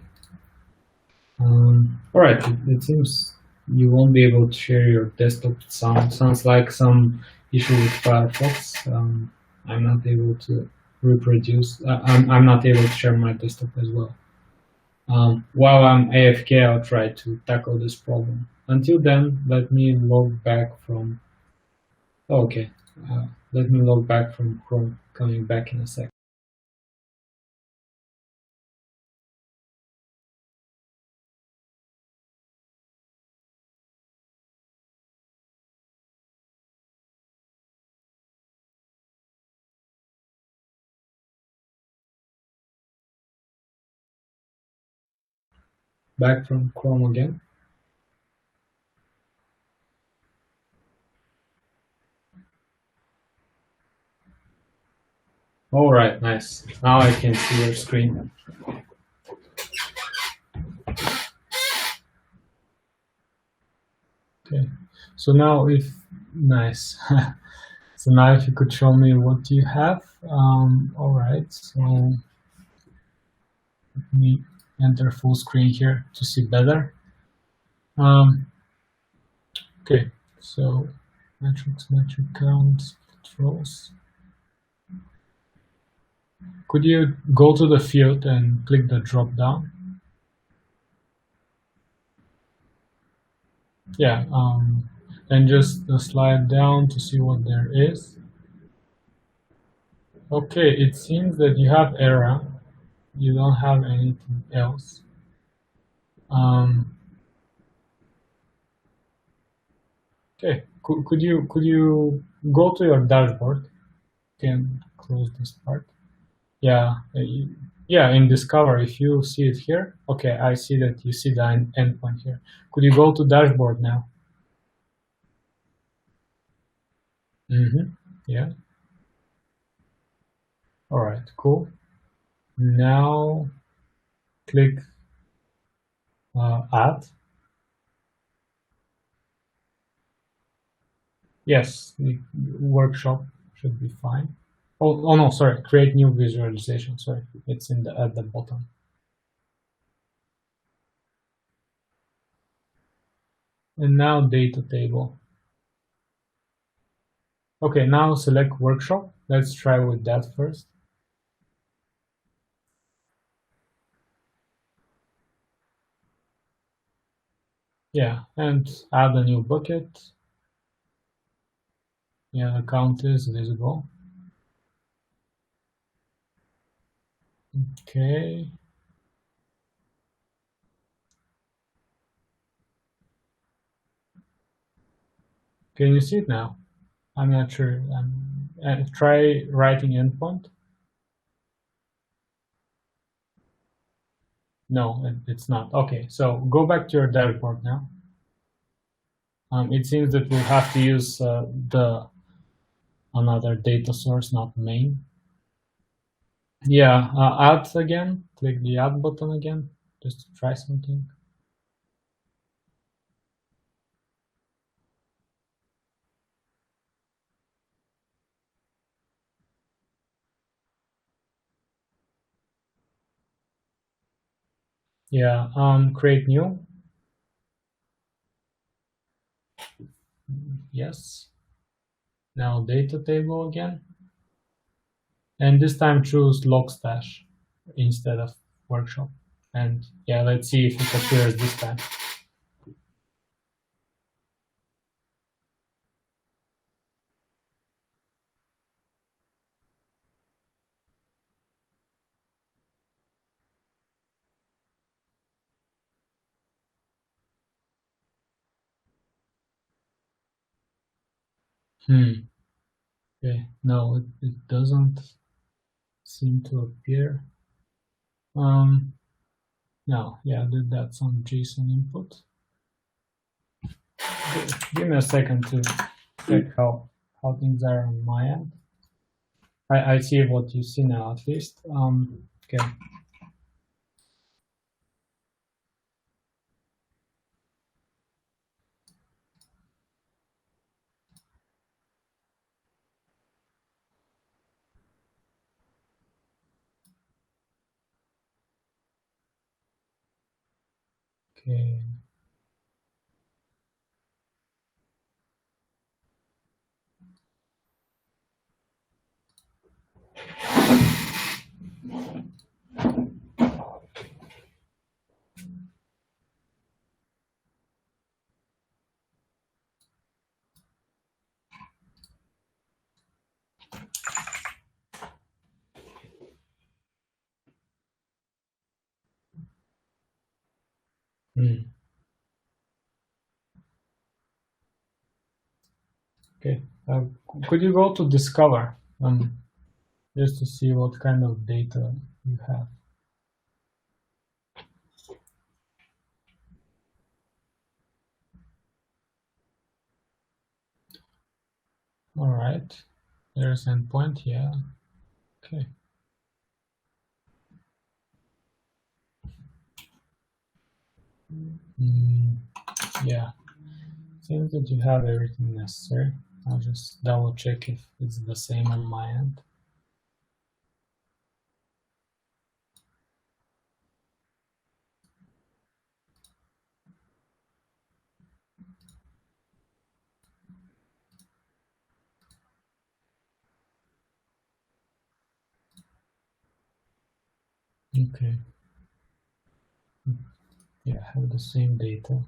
All right, it seems you won't be able to share your desktop. Sounds like some issue with Firefox. I'm not able to reproduce. I'm not able to share my desktop as well. While I'm AFK, I'll try to tackle this problem. Until then, let me log back from. Oh, okay, let me log back from Chrome. Coming back in a sec. Back from Chrome again. All right, nice. Now I can see your screen. Okay, so now if nice. So now if you could show me what you have. All right, so let me enter full screen here to see better. Um, okay, so metrics, metric counts, rows. Could you go to the field and click the drop down? Yeah, and just slide down to see what there is. Okay, it seems that you have error. You don't have anything else. Okay, could you go to your dashboard? Can close this part. Yeah, yeah. In Discover, if you see it here, okay, I see that you see the endpoint here. Could you go to dashboard now? Yeah. All right. Cool. Now click Add. Yes, the workshop should be fine. Oh no, sorry. Create new visualization. Sorry, it's in the at the bottom. And now data table. Okay, now select workshop. Let's try with that first. Yeah, and add a new bucket. Yeah, the count is visible. Okay. Can you see it now? I'm not sure. Try writing endpoint. No, it's not. Okay, so go back to your dashboard now. It seems that we'll have to use the another data source, not main. Yeah, add again. Click the add button again, just to try something. Yeah, create new. Yes. Now data table again. And this time choose Logstash instead of workshop. And yeah, let's see if it appears this time. Okay, no, it doesn't seem to appear. No, yeah, that's on JSON input. Give me a second to check how things are on my end. I see what you see now at least. Okay. Okay. Okay. Could you go to discover just to see what kind of data you have? All right. There's endpoint. Yeah. Okay. Yeah. Seems that you have everything necessary. I'll just double check if it's the same on my end. Okay. Yeah, I have the same data.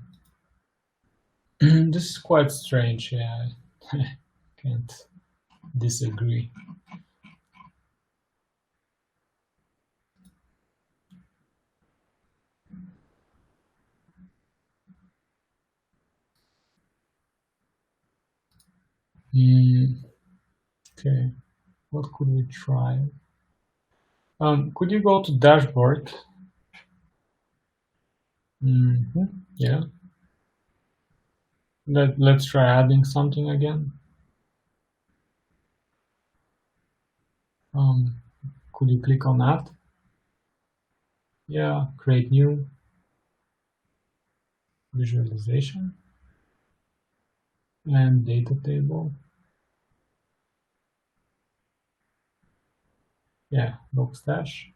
This is quite strange. Yeah, I can't disagree. Okay, what could we try? Could you go to dashboard? Yeah. Let's try adding something again. Could you click on that? Yeah, create new visualization and data table. Yeah, Logstash.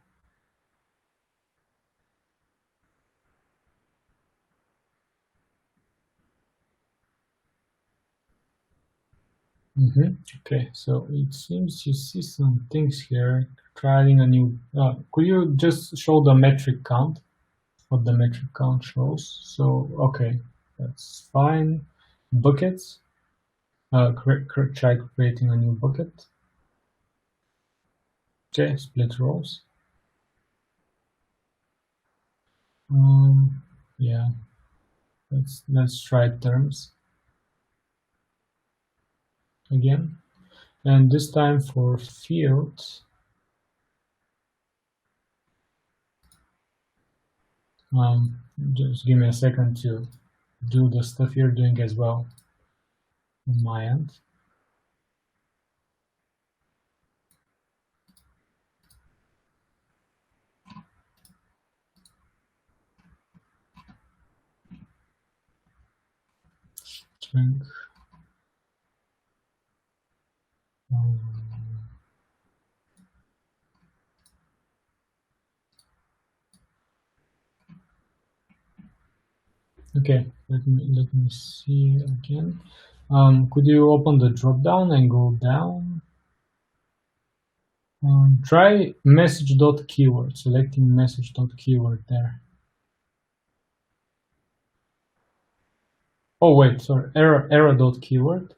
Okay, so it seems you see some things here. Trying a new. Could you just show the metric count? What the metric count shows? So okay. that's fine. Buckets. Try creating a new bucket. Okay, split rows. Yeah, let's try terms again, and this time for fields. Just give me a second to do the stuff you're doing as well on my end. String. Okay, let me see again. Could you open the drop down and go down? Try message.keyword, selecting message.keyword there. Oh wait, sorry, error.keyword.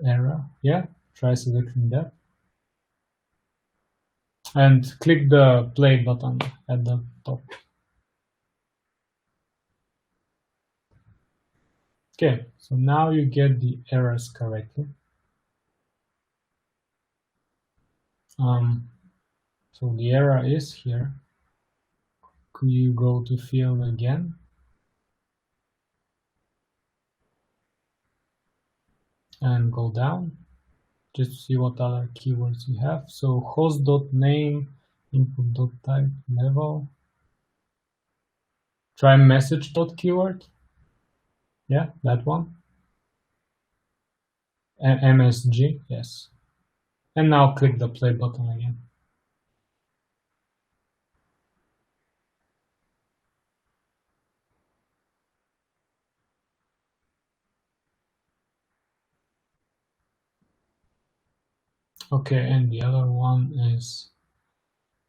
Error, yeah, try selecting that. And click the play button at the top. Okay, so now you get the errors correctly. So the error is here. Could you go to field again? And go down, just to see what other keywords you have. So host.name, input.type, level. Try message.keyword. Yeah, that one. MSG, yes. And now click the play button again. Okay, and the other one is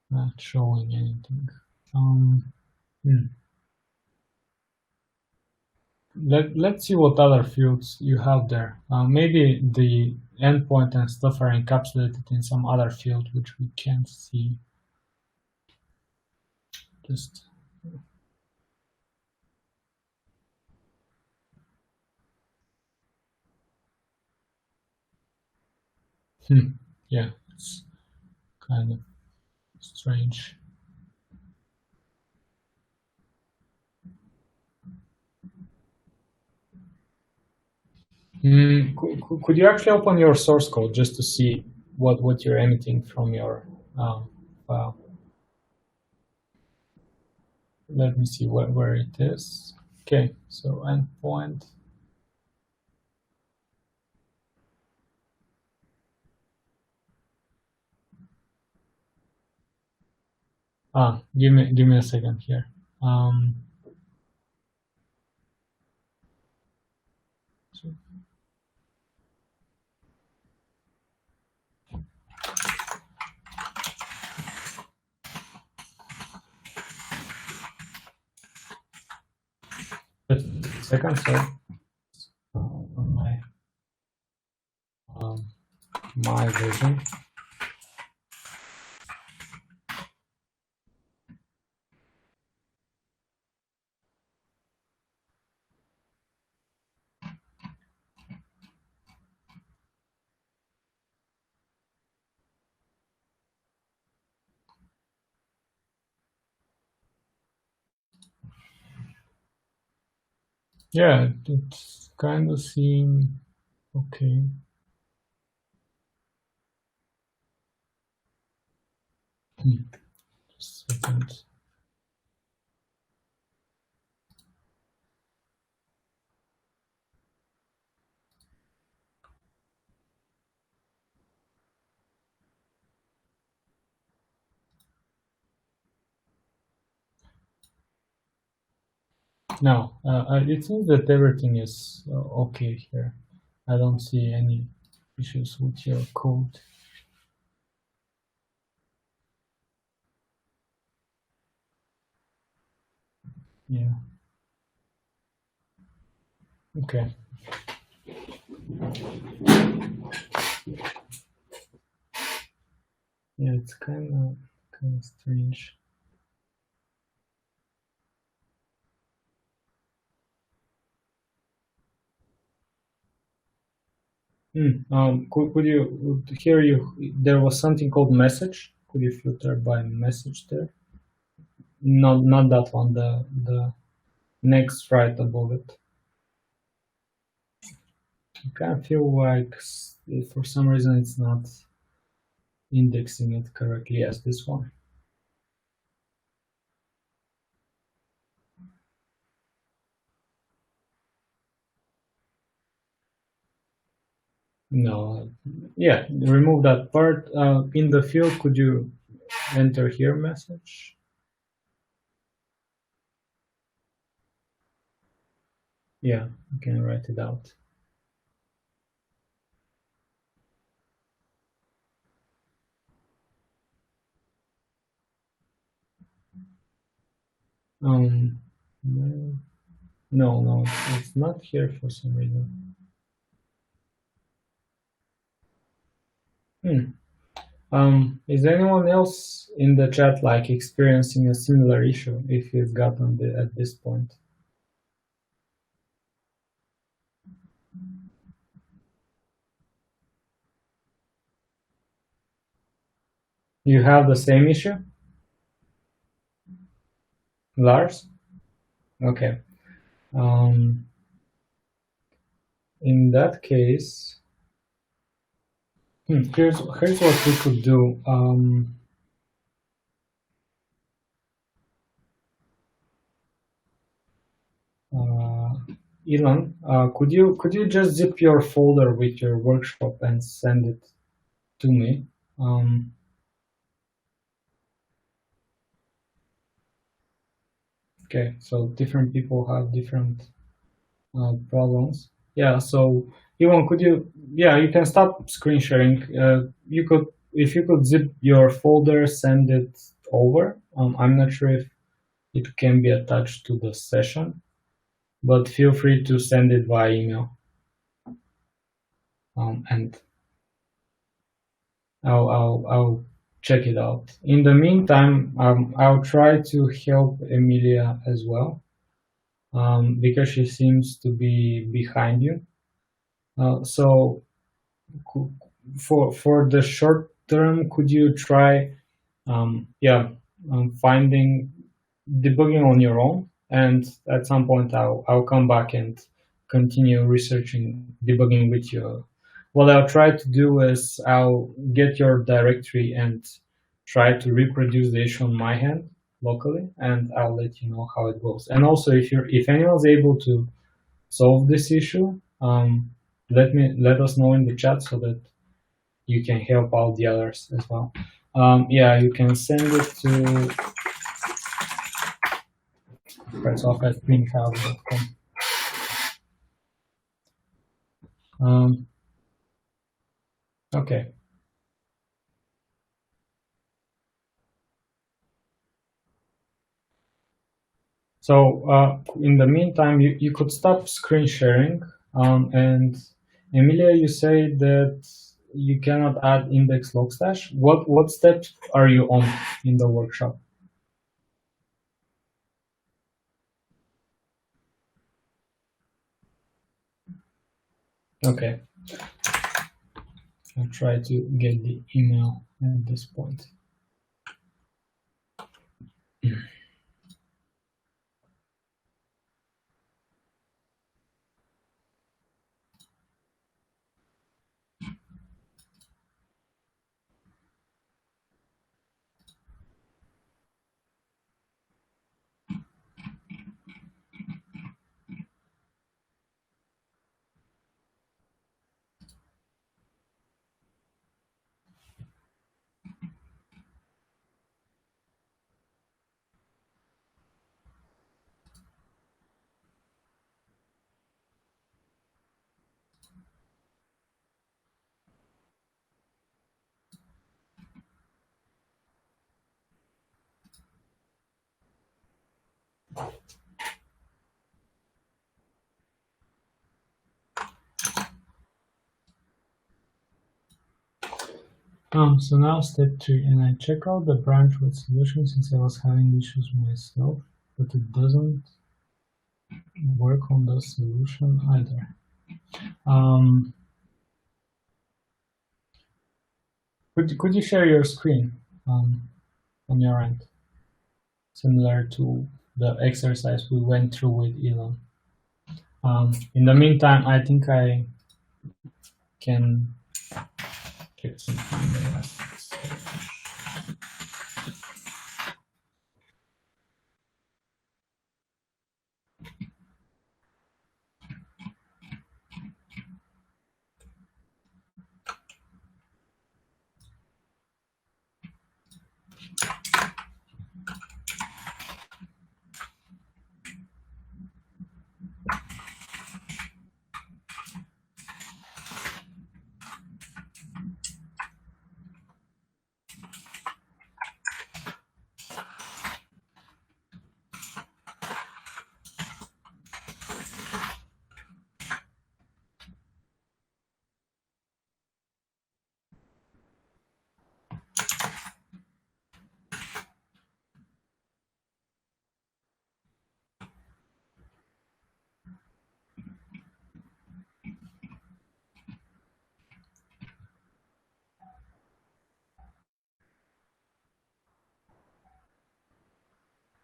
not showing anything. Let's see what other fields you have there. Maybe the endpoint and stuff are encapsulated in some other field which we can't see. Just yeah, it's kind of strange. Could you actually open your source code just to see what you're emitting from your file? Let me see where it is. Okay, so endpoint. Give me a second here. Just a second, so on my version. Yeah, it's kind of seem okay. Just a second. No, it seems that everything is okay here. I don't see any issues with your code. Yeah. Okay. Yeah, it's kind of strange. Could you here there was something called message? Could you filter by message there? No, not that one. The next right above it. I feel like for some reason it's not indexing it correctly as this one. No, yeah, remove that part. In the field, could you enter here message? Yeah, you can write it out. Um, no, it's not here for some reason. Is anyone else in the chat like experiencing a similar issue if he's gotten at this point? You have the same issue, Lars? Okay. In that case, here's what we could do. Elon, could you just zip your folder with your workshop and send it to me? Okay, so different people have different problems. Yeah, so Elon, could you? Yeah, you can stop screen sharing. You could, if you could zip your folder, send it over. I'm not sure if it can be attached to the session, but feel free to send it via email. And I'll check it out. In the meantime, I'll try to help Emilia as well, because she seems to be behind you. So for the short term, could you try, finding debugging on your own, and at some point I'll come back and continue researching debugging with you. What I'll try to do is I'll get your directory and try to reproduce the issue on my hand locally, and I'll let you know how it goes. And also, if anyone's able to solve this issue, let us know in the chat so that you can help out the others as well. Yeah, you can send it to preslav@greenhouse.com. Okay. So in the meantime, you could stop screen sharing. And Emilia, you say that you cannot add index Logstash. What steps are you on in the workshop? Okay. I'll try to get the email at this point. So now step 3, and I check out the branch with solution since I was having issues myself, but it doesn't work on the solution either. Could you share your screen on your end, similar to the exercise we went through with Elon? In the meantime, I think I can check something.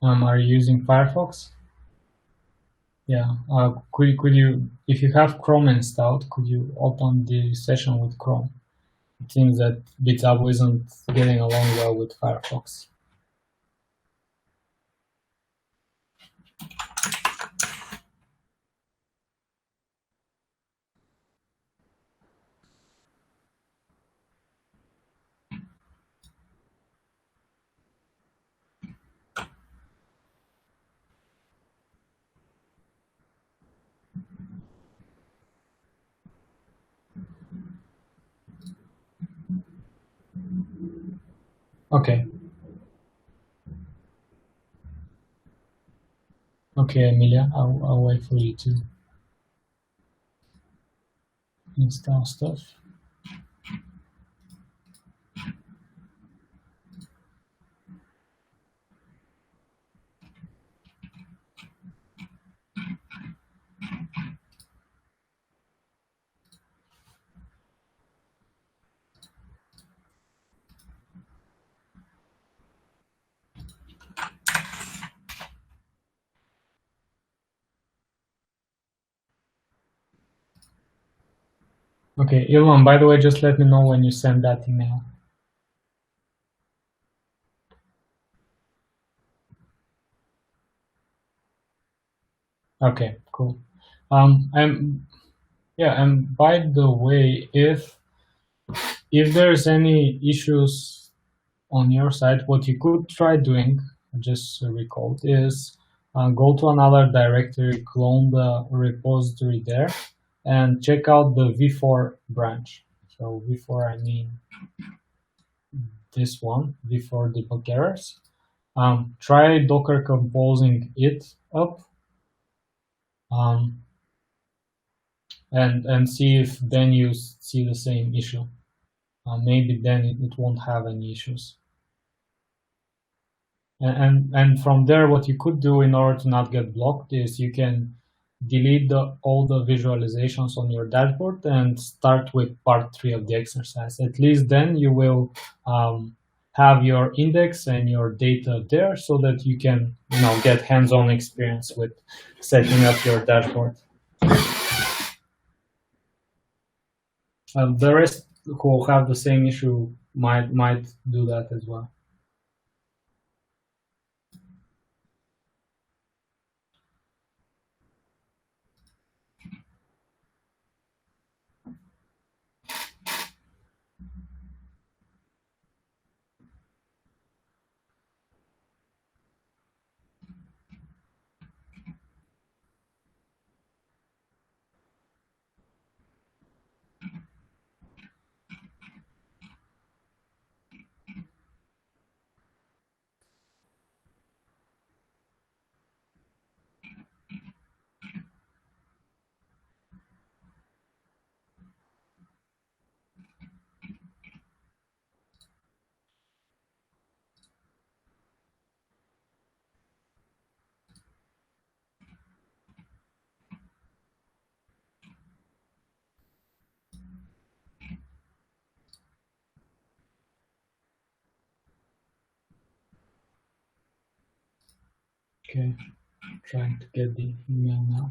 Are you using Firefox? Yeah. Could you, if you have Chrome installed, could you open the session with Chrome? It seems that GitHub isn't getting along well with Firefox. Okay. Okay, Emilia, I'll wait for you to install stuff. Okay, Ilman, by the way, just let me know when you send that email. Okay, cool. And by the way, if there's any issues on your side, what you could try doing, just recalled, is go to another directory, clone the repository there, and check out the v4 branch. So v4, I mean this one, v4 debug errors. Try Docker composing it up, and see if then you see the same issue. Maybe then it won't have any issues. And from there, what you could do in order to not get blocked is you can delete all the visualizations on your dashboard and start with part 3 of the exercise. At least then you will have your index and your data there so that you can get hands-on experience with setting up your dashboard. The rest who have the same issue might do that as well. Okay, trying to get the email now.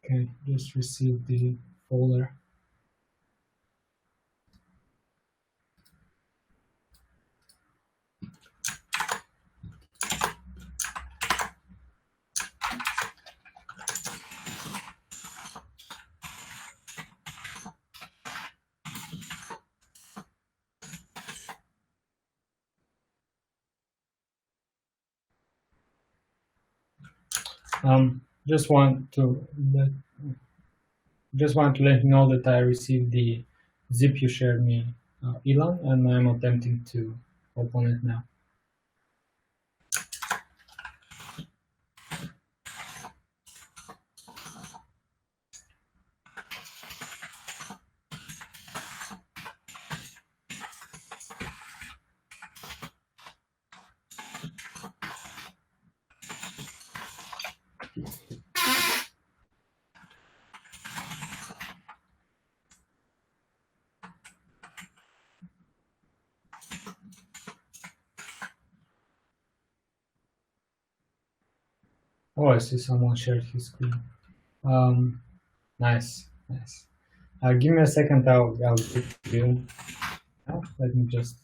Okay, just received the folder. Just want to let you know that I received the zip you shared me, Elon, and I'm attempting to open it now. Oh, I see someone shared his screen. Nice. Give me a second. I'll get to you. Now, let me just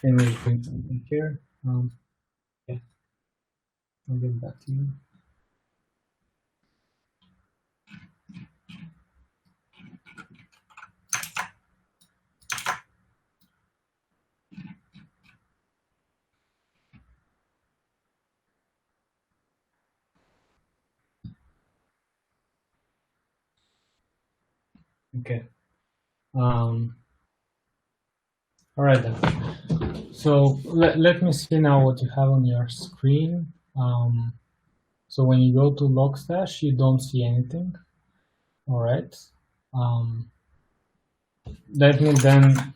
finish doing something here. Yeah, I'll get back to you. Okay. All right then. So let me see now what you have on your screen. So when you go to Logstash, you don't see anything. All right. Let me then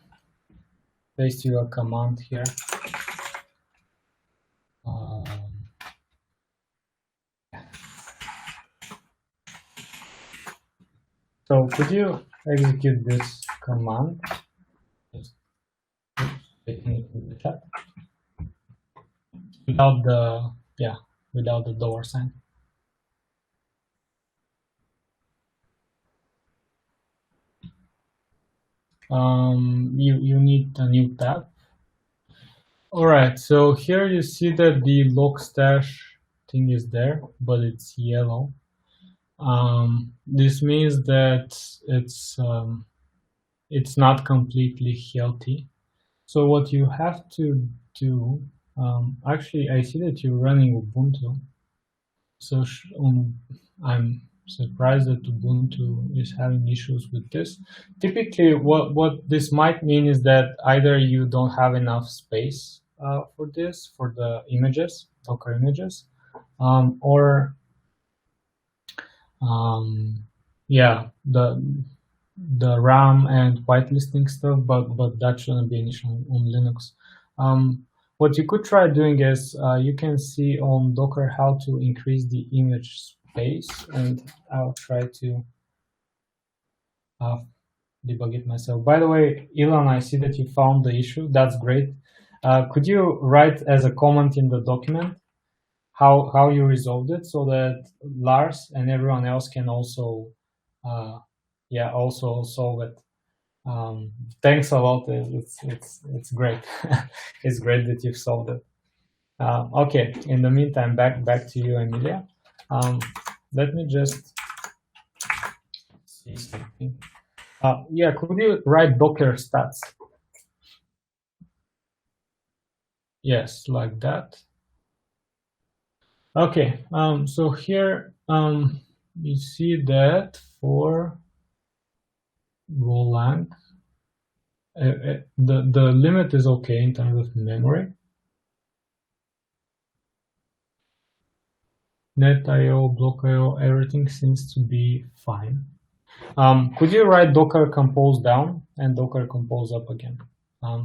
paste you a command here. So could you execute this command? Just taking it in the chat without the dollar sign. You need a new tab. All right, so here you see that the Logstash thing is there, but it's yellow. This means that it's not completely healthy. So what you have to do, actually, I see that you're running Ubuntu. So I'm surprised that Ubuntu is having issues with this. Typically, what this might mean is that either you don't have enough space for the images, Docker images, or yeah, the RAM and whitelisting stuff, but that shouldn't be an issue on Linux. What you could try doing is you can see on Docker how to increase the image space, and I'll try to debug it myself. By the way, Elon, I see that you found the issue. That's great. Could you write as a comment in the document how you resolved it, so that Lars and everyone else can also also solve it. Thanks a lot. It's great. It's great that you've solved it. Okay. In the meantime, back to you, Emilia. Let me just see something. Yeah, could you write Docker stats? Yes, like that. Okay. So here you see that for Golang, the limit is okay in terms of memory. Net.io, block.io, everything seems to be fine. Could you write Docker compose down and Docker compose up again?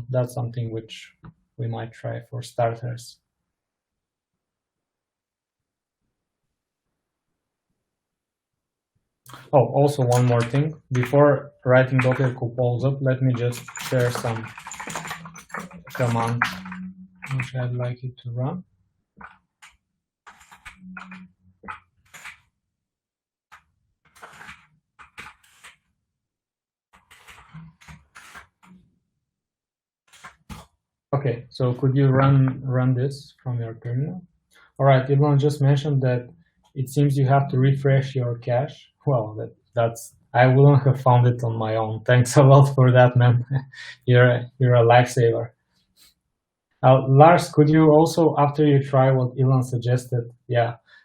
That's something which we might try for starters. Oh, also one more thing. Before writing Docker compose up, let me just share some commands which I'd like you to run. Okay, so could you run this from your terminal? All right, Ivan just mentioned that it seems you have to refresh your cache. Well, that's I wouldn't have found it on my own. Thanks a lot for that, man. You're a lifesaver. Lars, could you also, after you try what Ilan suggested,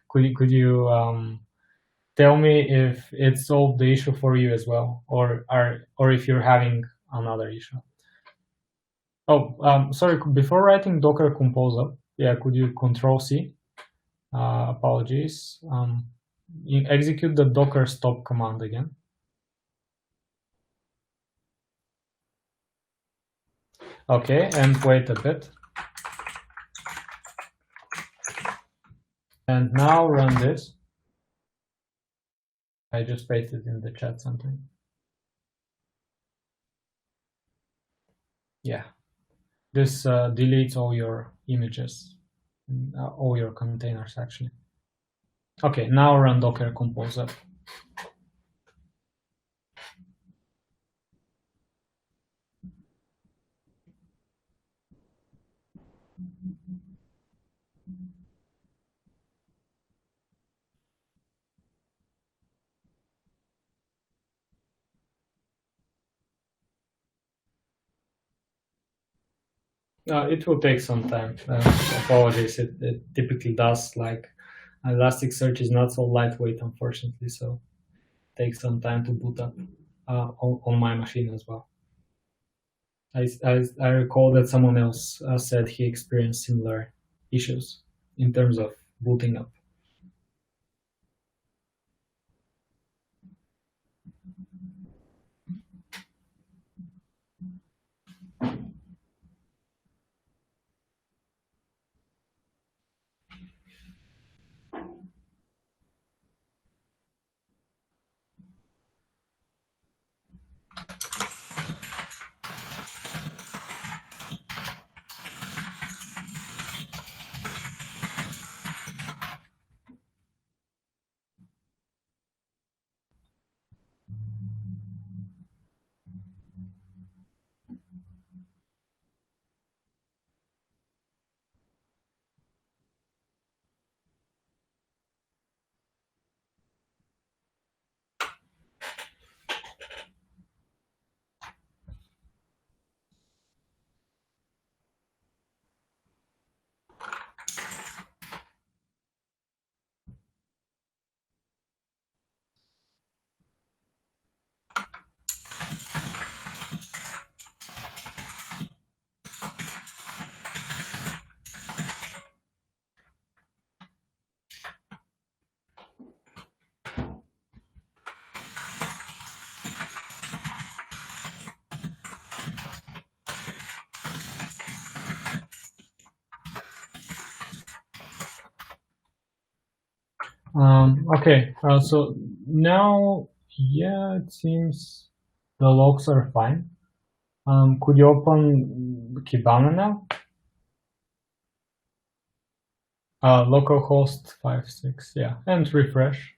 could you tell me if it solved the issue for you as well, or if you're having another issue? Oh, sorry. Before writing Docker compose up, could you Control C? Apologies. You execute the Docker stop command again. Okay, and wait a bit. And now run this. I just pasted in the chat something. Yeah, this deletes all your images, all your containers actually. Okay, now run Docker compose up. It will take some time. Apologies, it typically does. Like Elasticsearch is not so lightweight, unfortunately, so it takes some time to boot up on my machine as well. I recall that someone else said he experienced similar issues in terms of booting up. Okay, so now, it seems the logs are fine. Could you open Kibana now? Localhost 56, yeah, and refresh.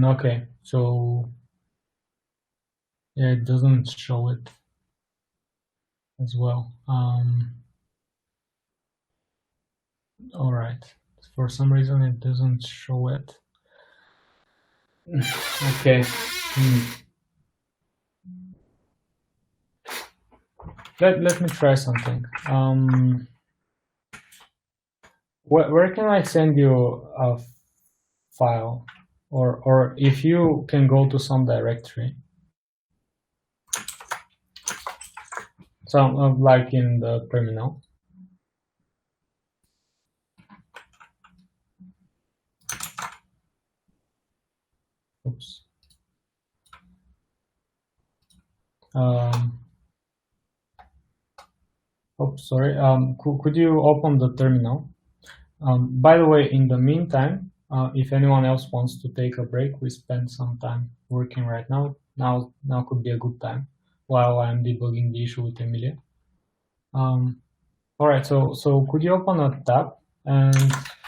Okay, so yeah, it doesn't show it as well. All right, for some reason it doesn't show it. Okay. Let me try something. Where can I send you a file, or if you can go to some directory, some like in the terminal. Oops. Oops, sorry. Could you open the terminal? By the way, in the meantime, if anyone else wants to take a break, we spend some time working right now. Now could be a good time while I'm debugging the issue with Emilia. All right, so could you open a tab and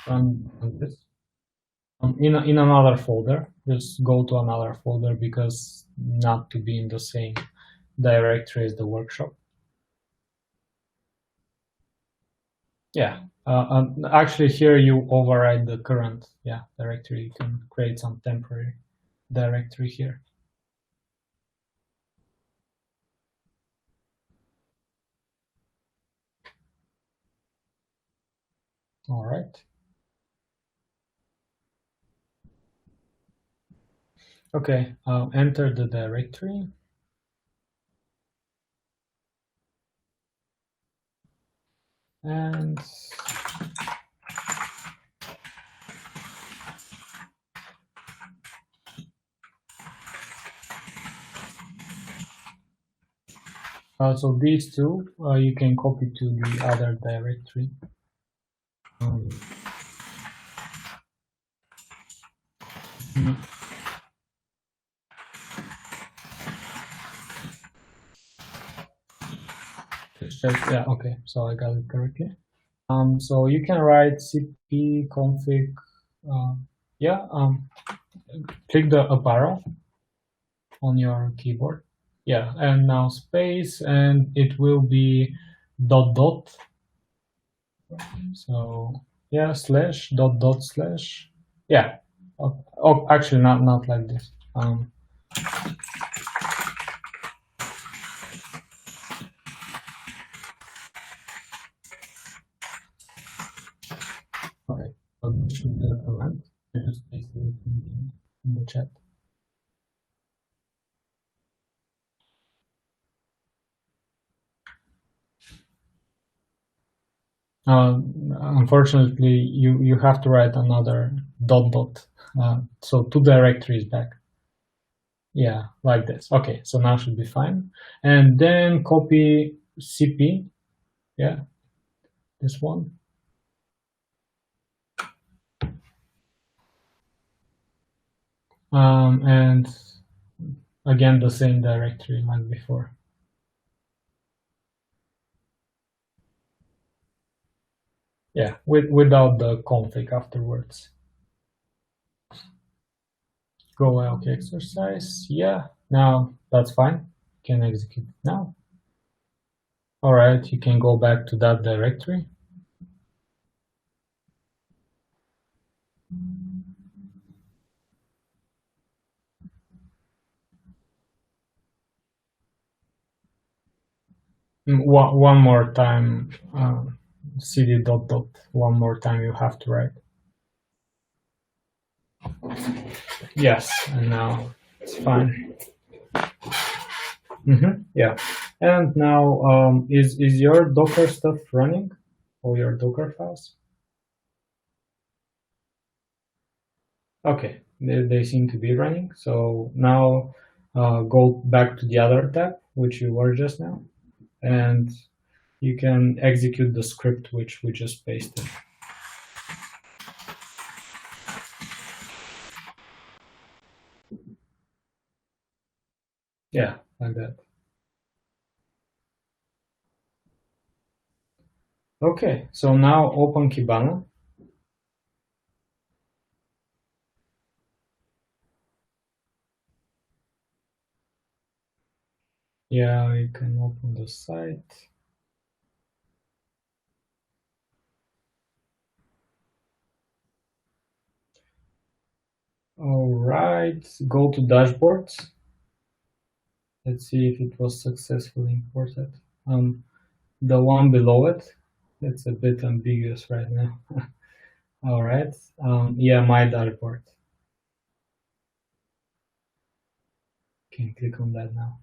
run this in another folder? Just go to another folder because not to be in the same directory as the workshop. Yeah, actually here you override the current directory. You can create some temporary directory here. All right. Okay, enter the directory. And so these two you can copy to the other directory. Yeah, okay, so I got it correctly. So you can write cp config, click the up arrow on your keyboard. Yeah, and now space, and it will be ... So yeah, slash ... slash. Yeah. Oh, actually, not like this. Okay, so this should be the command. I just pasted it in the chat. Unfortunately, you have to write another ... so two directories back. Yeah, like this. Okay, so now should be fine. And then copy cp. Yeah, this one. And again, the same directory like before. Yeah, without the config afterwards. GoLab exercise. Yeah, now that's fine. You can execute it now. All right, you can go back to that directory. One more time, cd ... One more time you have to write. Yes, and now it's fine. Yeah, and now is your Docker stuff running? All your Docker files? Okay, they seem to be running. So now go back to the other tab, which you were just now, and you can execute the script which we just pasted. Yeah, like that. Okay, so now open Kibana. Yeah, you can open the site. All right, go to dashboards. Let's see if it was successfully imported. The one below it, it's a bit ambiguous right now. All right, yeah, my dashboard. Can click on that now.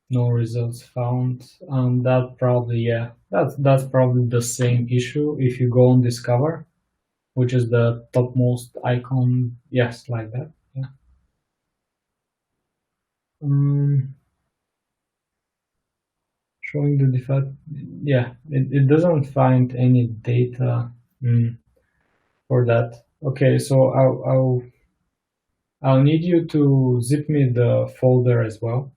No results found. That probably, yeah, that's probably the same issue if you go on Discover, which is the topmost icon. Yes, like that. Yeah. Showing the default. Yeah, it doesn't find any data for that. Okay, so I'll need you to zip me the folder as well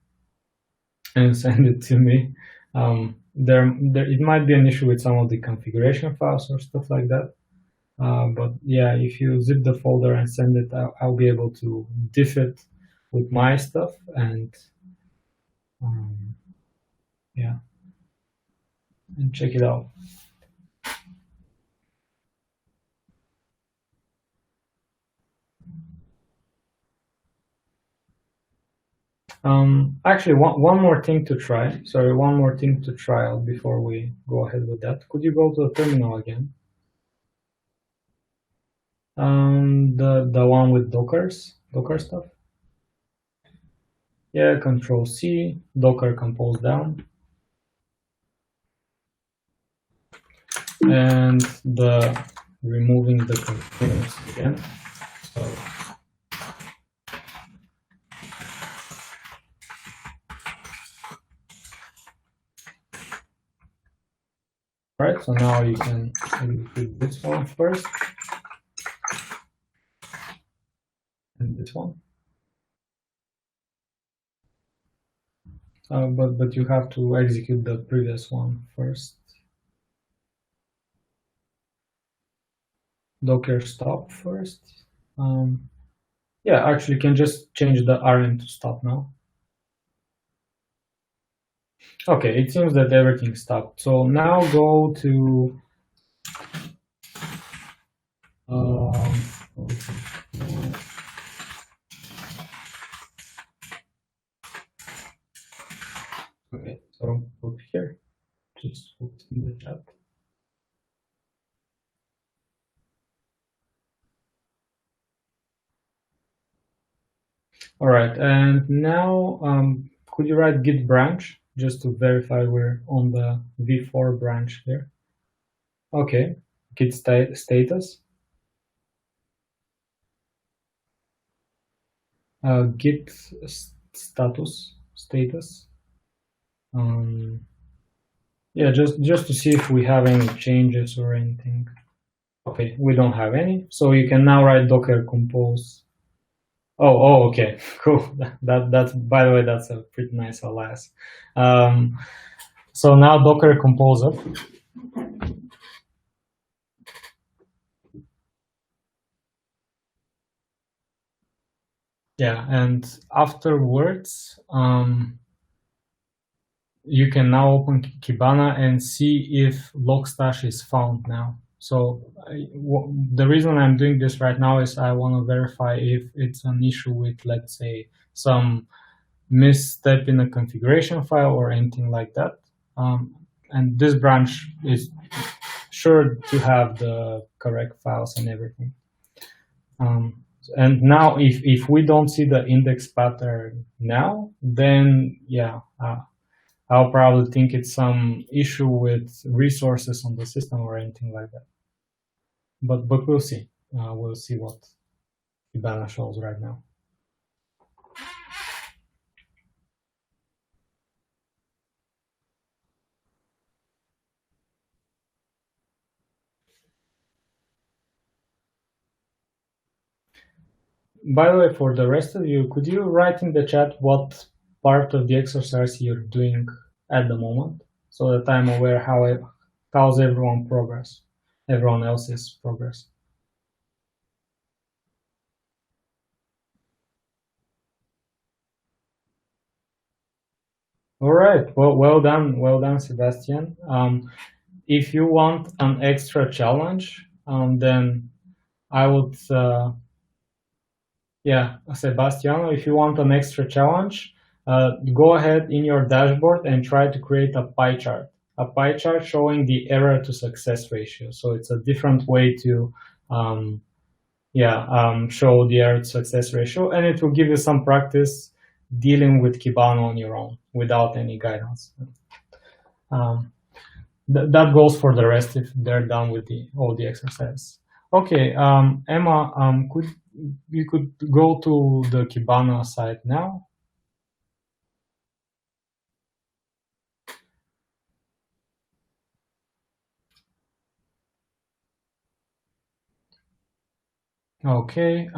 and send it to me. There it might be an issue with some of the configuration files or stuff like that. But yeah, if you zip the folder and send it, I'll be able to diff it with my stuff and yeah, and check it out. Actually, one more thing to try. Sorry, one more thing to try out before we go ahead with that. Could you go to the terminal again? The one with Docker stuff. Yeah, Control C, Docker compose down, and the removing the containers again. So, right. So now you can execute this one first, and this one. But you have to execute the previous one first. Docker stop first. Yeah, actually, you can just change the rm to stop now. Okay, it seems that everything stopped. So now go to okay, so put here, just put in the chat. All right, and now could you write git branch just to verify we're on the v4 branch here? Okay, git status. Git status. Yeah, just to see if we have any changes or anything. Okay, we don't have any, so you can now write docker compose. Oh, okay, cool. That's by the way, that's a pretty nice alias. So now docker compose up. Yeah, and afterwards, you can now open Kibana and see if Logstash is found now. So the reason I'm doing this right now is I want to verify if it's an issue with, let's say, some misstep in a configuration file or anything like that. And this branch is sure to have the correct files and everything. And now if we don't see the index pattern now, then yeah, I'll probably think it's some issue with resources on the system or anything like that. But we'll see. We'll see what Kibana shows right now. by the way, for the rest of you, could you write in the chat what part of the exercise you're doing at the moment, so that I'm aware how's everyone else's progress. All right, well done, Sebastian. If you want an extra challenge, then I would, yeah, Sebastiano, if you want an extra challenge, go ahead in your dashboard and try to create a pie chart showing the error to success ratio. So it's a different way to, show the error to success ratio, and it will give you some practice dealing with Kibana on your own without any guidance. That goes for the rest if they're done with all the exercise. Okay, Emma, you could go to the Kibana site now. Okay,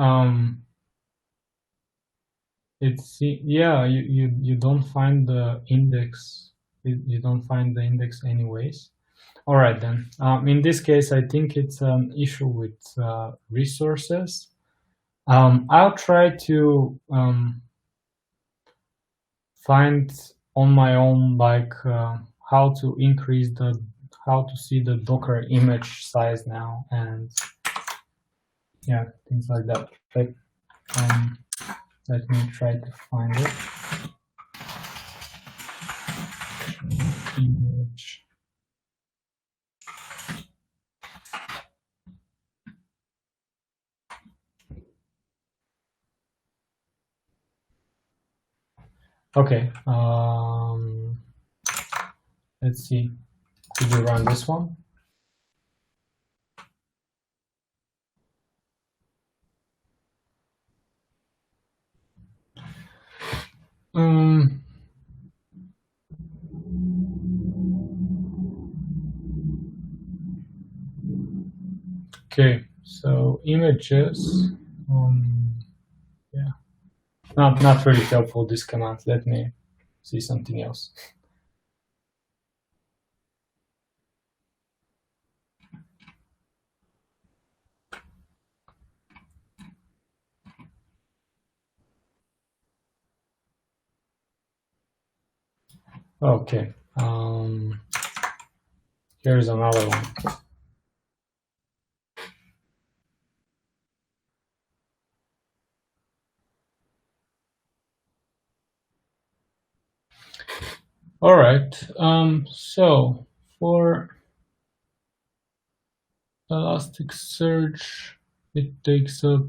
you don't find the index. You don't find the index anyways. All right then. In this case, I think it's an issue with resources. I'll try to find on my own how to see the Docker image size now, and yeah, things like that. Let me try to find it. Image. Okay. Let's see. Could you run this one? Okay, so images, yeah, not really helpful, this command. Let me see something else. Okay, here's another one. All right, so for Elasticsearch, it takes up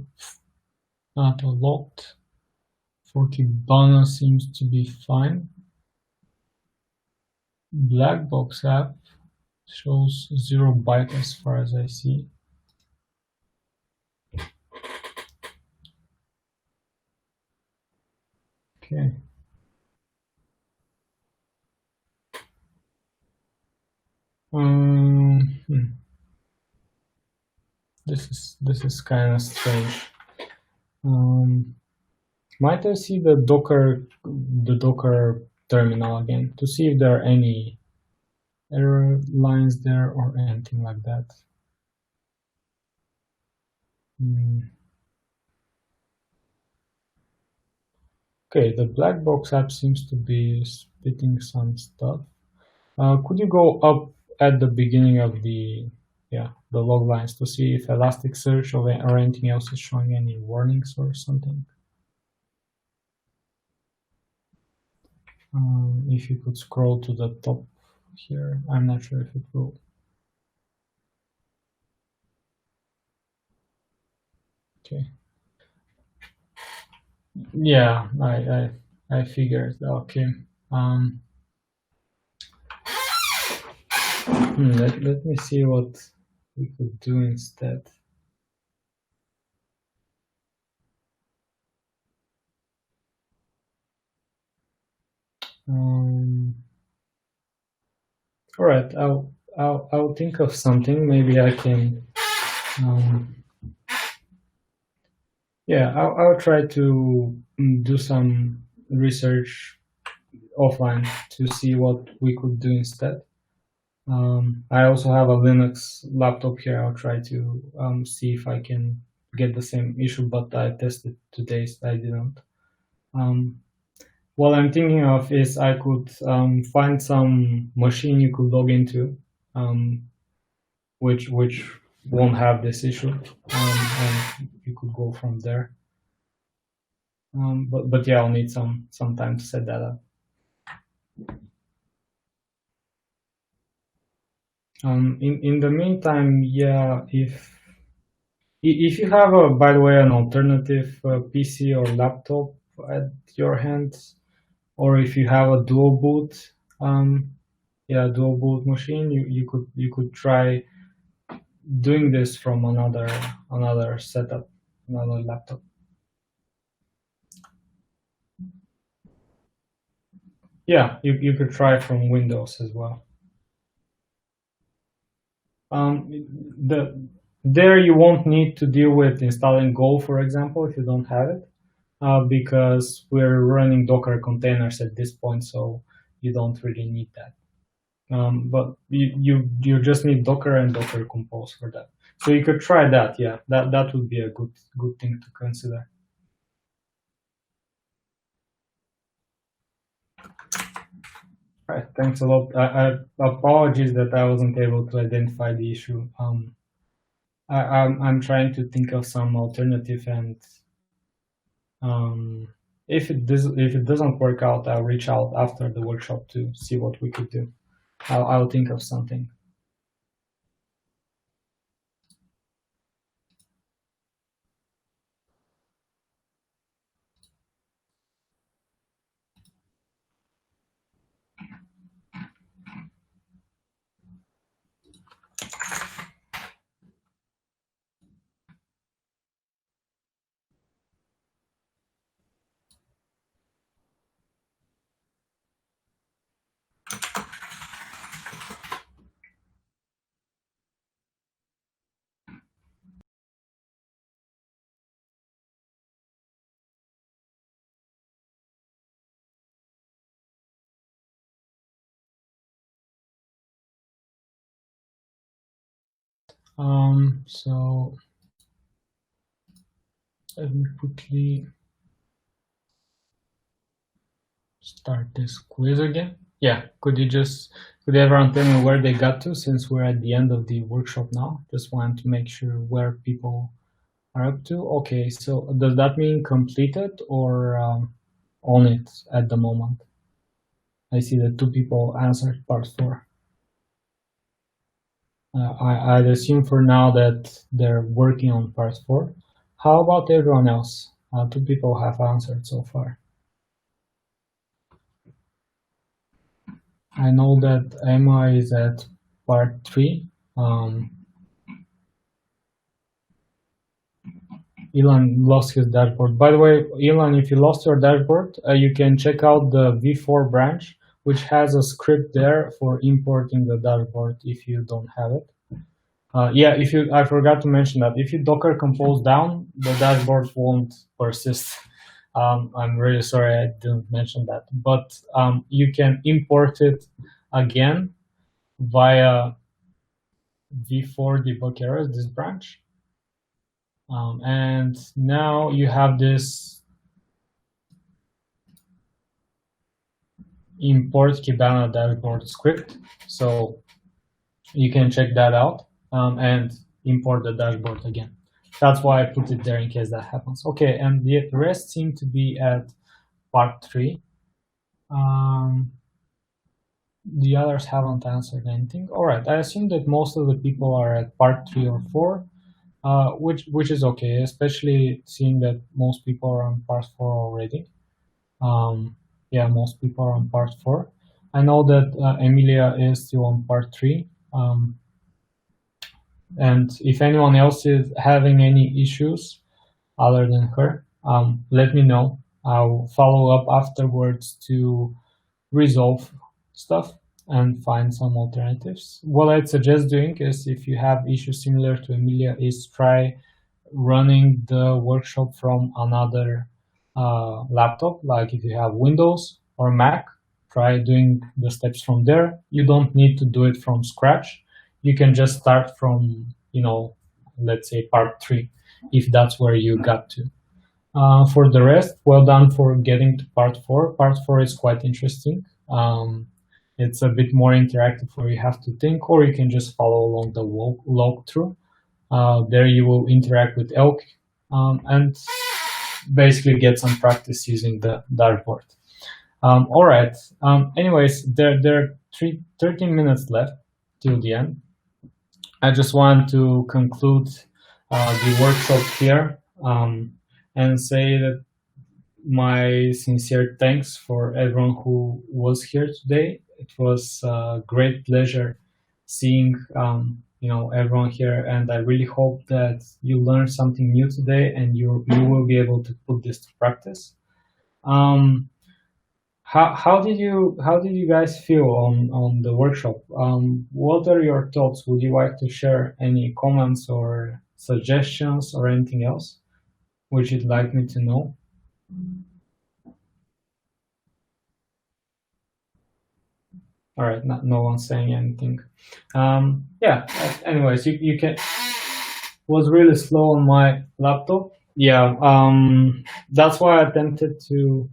not a lot. For Kibana seems to be fine. Black box app shows 0 byte as far as I see. Okay. This is kind of strange. Might I see the Docker terminal again to see if there are any error lines there or anything like that? Okay, the black box app seems to be spitting some stuff. Could you go up at the beginning of the log lines to see if Elasticsearch or anything else is showing any warnings or something? If you could scroll to the top here, I'm not sure if it will. Okay. Yeah, I figured. Okay. Let me see what we could do instead. All right, I'll think of something. Maybe I can. Yeah, I'll try to do some research offline to see what we could do instead. I also have a Linux laptop here. I'll try to see if I can get the same issue, but I tested today, so I didn't. Um, what I'm thinking of is I could find some machine you could log into, which won't have this issue, and you could go from there. But yeah, I'll need some time to set that up. In the meantime, yeah, if you have a, by the way, an alternative PC or laptop at your hands, or if you have a dual boot, yeah, dual boot machine, you could try doing this from another setup, another laptop. Yeah, you could try from Windows as well. There you won't need to deal with installing Go, for example, if you don't have it, because we're running Docker containers at this point, so you don't really need that. But you just need Docker and Docker Compose for that. So you could try that. Yeah, that would be a good thing to consider. All right, thanks a lot. I apologies that I wasn't able to identify the issue. I'm trying to think of some alternative, and if it doesn't work out, I'll reach out after the workshop to see what we could do. I'll think of something. So let me quickly start this quiz again. Yeah, could everyone tell me where they got to, since we're at the end of the workshop now? Just wanted to make sure where people are up to. Okay, so does that mean completed or on it at the moment? I see that 2 people answered part 4. I'd assume for now that they're working on part 4. How about everyone else? 2 people have answered so far. I know that Emma is at part 3. Elon lost his dashboard. By the way, Elon, if you lost your dashboard, you can check out the v4 branch, which has a script there for importing the dashboard if you don't have it. Yeah, I forgot to mention that if you Docker compose down, the dashboard won't persist. I'm really sorry I didn't mention that, but you can import it again via v4 debug errors, this branch. And now you have this import Kibana dashboard script. So you can check that out and import the dashboard again. That's why I put it there in case that happens. Okay, and the rest seem to be at part 3. The others haven't answered anything. All right, I assume that most of the people are at part 3 or 4. Which is okay, especially seeing that most people are on part 4 already. Yeah, most people are on part 4. I know that Emilia is still on part 3. And if anyone else is having any issues other than her, let me know. I'll follow up afterwards to resolve stuff and find some alternatives. What I'd suggest doing is, if you have issues similar to Emilia, is try running the workshop from another laptop, like if you have Windows or Mac, try doing the steps from there. You don't need to do it from scratch. You can just start from, let's say part 3, if that's where you got to. For the rest, well done for getting to part 4. Part 4 is quite interesting. It's a bit more interactive where you have to think, or you can just follow along the walkthrough. There you will interact with ELK and basically get some practice using the dashboard. All right. Anyways, there are 13 minutes left till the end. I just want to conclude the workshop here and say that my sincere thanks for everyone who was here today. It was a great pleasure seeing everyone here, and I really hope that you learned something new today and you will be able to put this to practice. How did you guys feel on the workshop? What are your thoughts? Would you like to share any comments or suggestions or anything else which you'd like me to know? All right, no one's saying anything. Yeah. Anyways, you can. Was really slow on my laptop. Yeah. That's why I attempted to.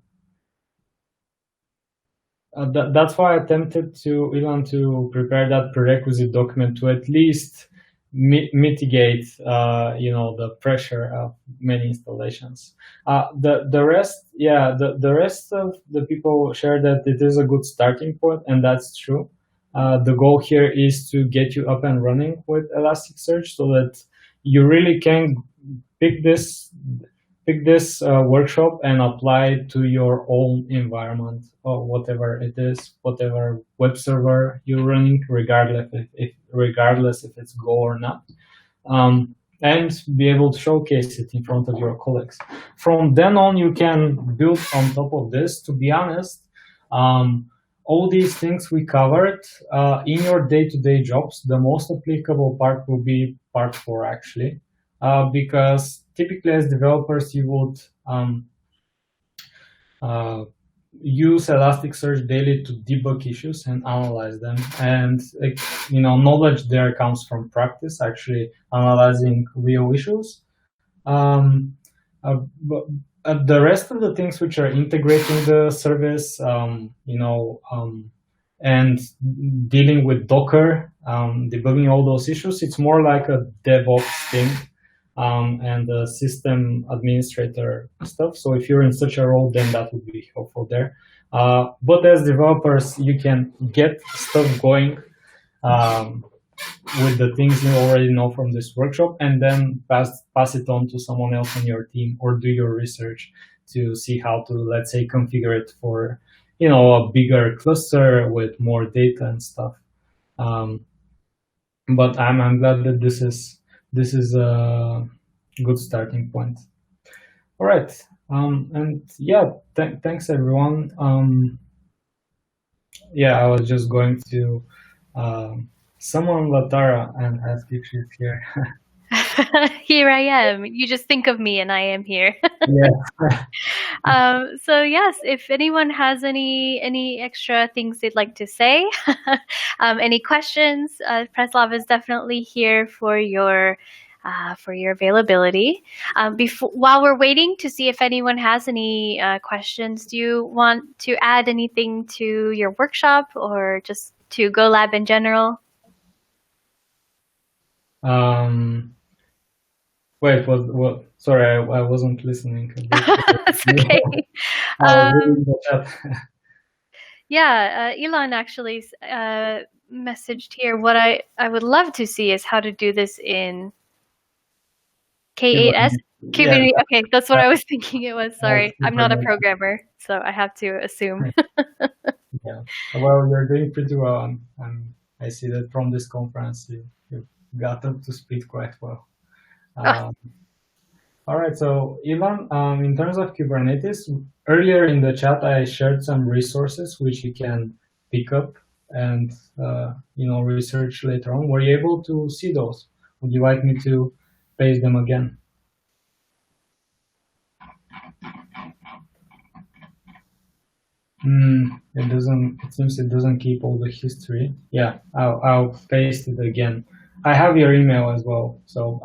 That's why I attempted to prepare that prerequisite document to at least mitigate, the pressure of many installations. The rest, the rest of the people share that it is a good starting point, and that's true. The goal here is to get you up and running with Elasticsearch so that you really can pick this workshop and apply it to your own environment or whatever it is, whatever web server you're running, regardless if it's Go or not, and be able to showcase it in front of your colleagues. From then on, you can build on top of this. To be honest, all these things we covered in your day-to-day jobs, the most applicable part will be part 4, actually. Because typically as developers, you would use Elasticsearch daily to debug issues and analyze them. And knowledge there comes from practice, actually analyzing real issues. But the rest of the things which are integrating the service, and dealing with Docker, debugging all those issues, it's more like a DevOps thing. And the system administrator stuff. So if you're in such a role, then that would be helpful there. But as developers, you can get stuff going with the things you already know from this workshop, and then pass it on to someone else on your team, or do your research to see how to, let's say, configure it for a bigger cluster with more data and stuff. But I'm glad that this is a good starting point. All right, and yeah, thanks everyone. I was just going to summon Latara and ask if she's here. Here I am. You just think of me and I am here. Yeah. So yes, if anyone has any extra things they'd like to say, any questions, Preslav is definitely here for your availability. While we're waiting to see if anyone has any questions, do you want to add anything to your workshop or just to GoLab in general? Wait, what? Sorry, I wasn't listening. That's okay. Yeah, Elon actually messaged here. What I would love to see is how to do this in K8s. Kubernetes. Yeah. Okay, that's what I was thinking it was. Sorry, I'm not a programmer, so I have to assume. Yeah, well, you're doing pretty well, and I see that from this conference you got up to speed quite well. All right, so Ivan, in terms of Kubernetes, earlier in the chat I shared some resources which you can pick up and research later on. Were you able to see those? Would you like me to paste them again? It doesn't. It seems it doesn't keep all the history. Yeah, I'll paste it again. I have your email as well, so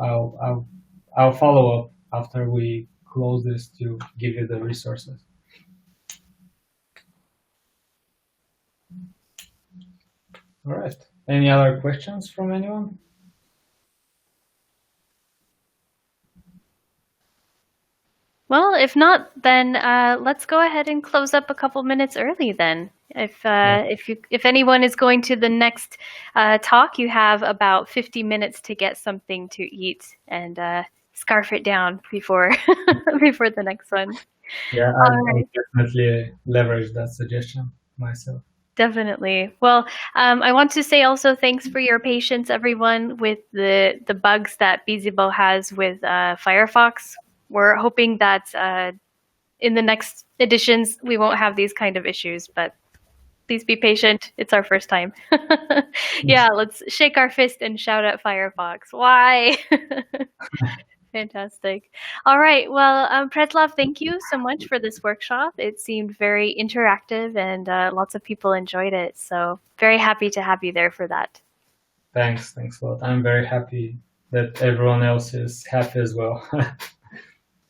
I'll follow up after we close this to give you the resources. All right. Any other questions from anyone? Well, if not, then let's go ahead and close up a couple minutes early. Then, if anyone is going to the next talk, you have about 50 minutes to get something to eat and scarf it down before before the next one. Yeah, All I'll right. definitely leverage that suggestion myself. Definitely. Well, I want to say also thanks for your patience, everyone, with the bugs that Beezybo has with Firefox. We're hoping that in the next editions we won't have these kind of issues, but please be patient. It's our first time. Yeah, let's shake our fist and shout at Firefox. Why? Fantastic. All right. Well, Preslav, thank you so much for this workshop. It seemed very interactive and lots of people enjoyed it. So very happy to have you there for that. Thanks a lot. I'm very happy that everyone else is happy as well.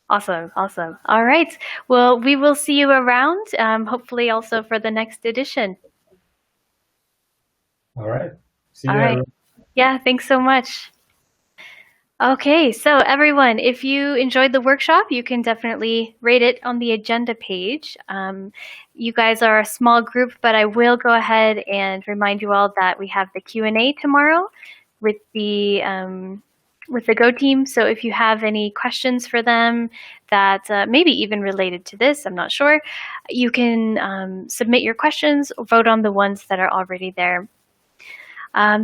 Awesome. Awesome. All right. Well, we will see you around, hopefully also for the next edition. All right. See you All right. everyone. Yeah, thanks so much. Okay, so everyone, if you enjoyed the workshop, you can definitely rate it on the agenda page. You guys are a small group, but I will go ahead and remind you all that we have the Q&A tomorrow with the Go team. So if you have any questions for them that maybe even related to this, I'm not sure, you can submit your questions, vote on the ones that are already there.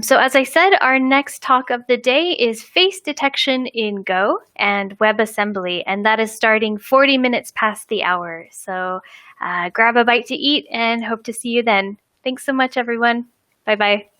So as I said, our next talk of the day is face detection in Go and WebAssembly, and that is starting 40 minutes past the hour. So grab a bite to eat and hope to see you then. Thanks so much, everyone. Bye-bye.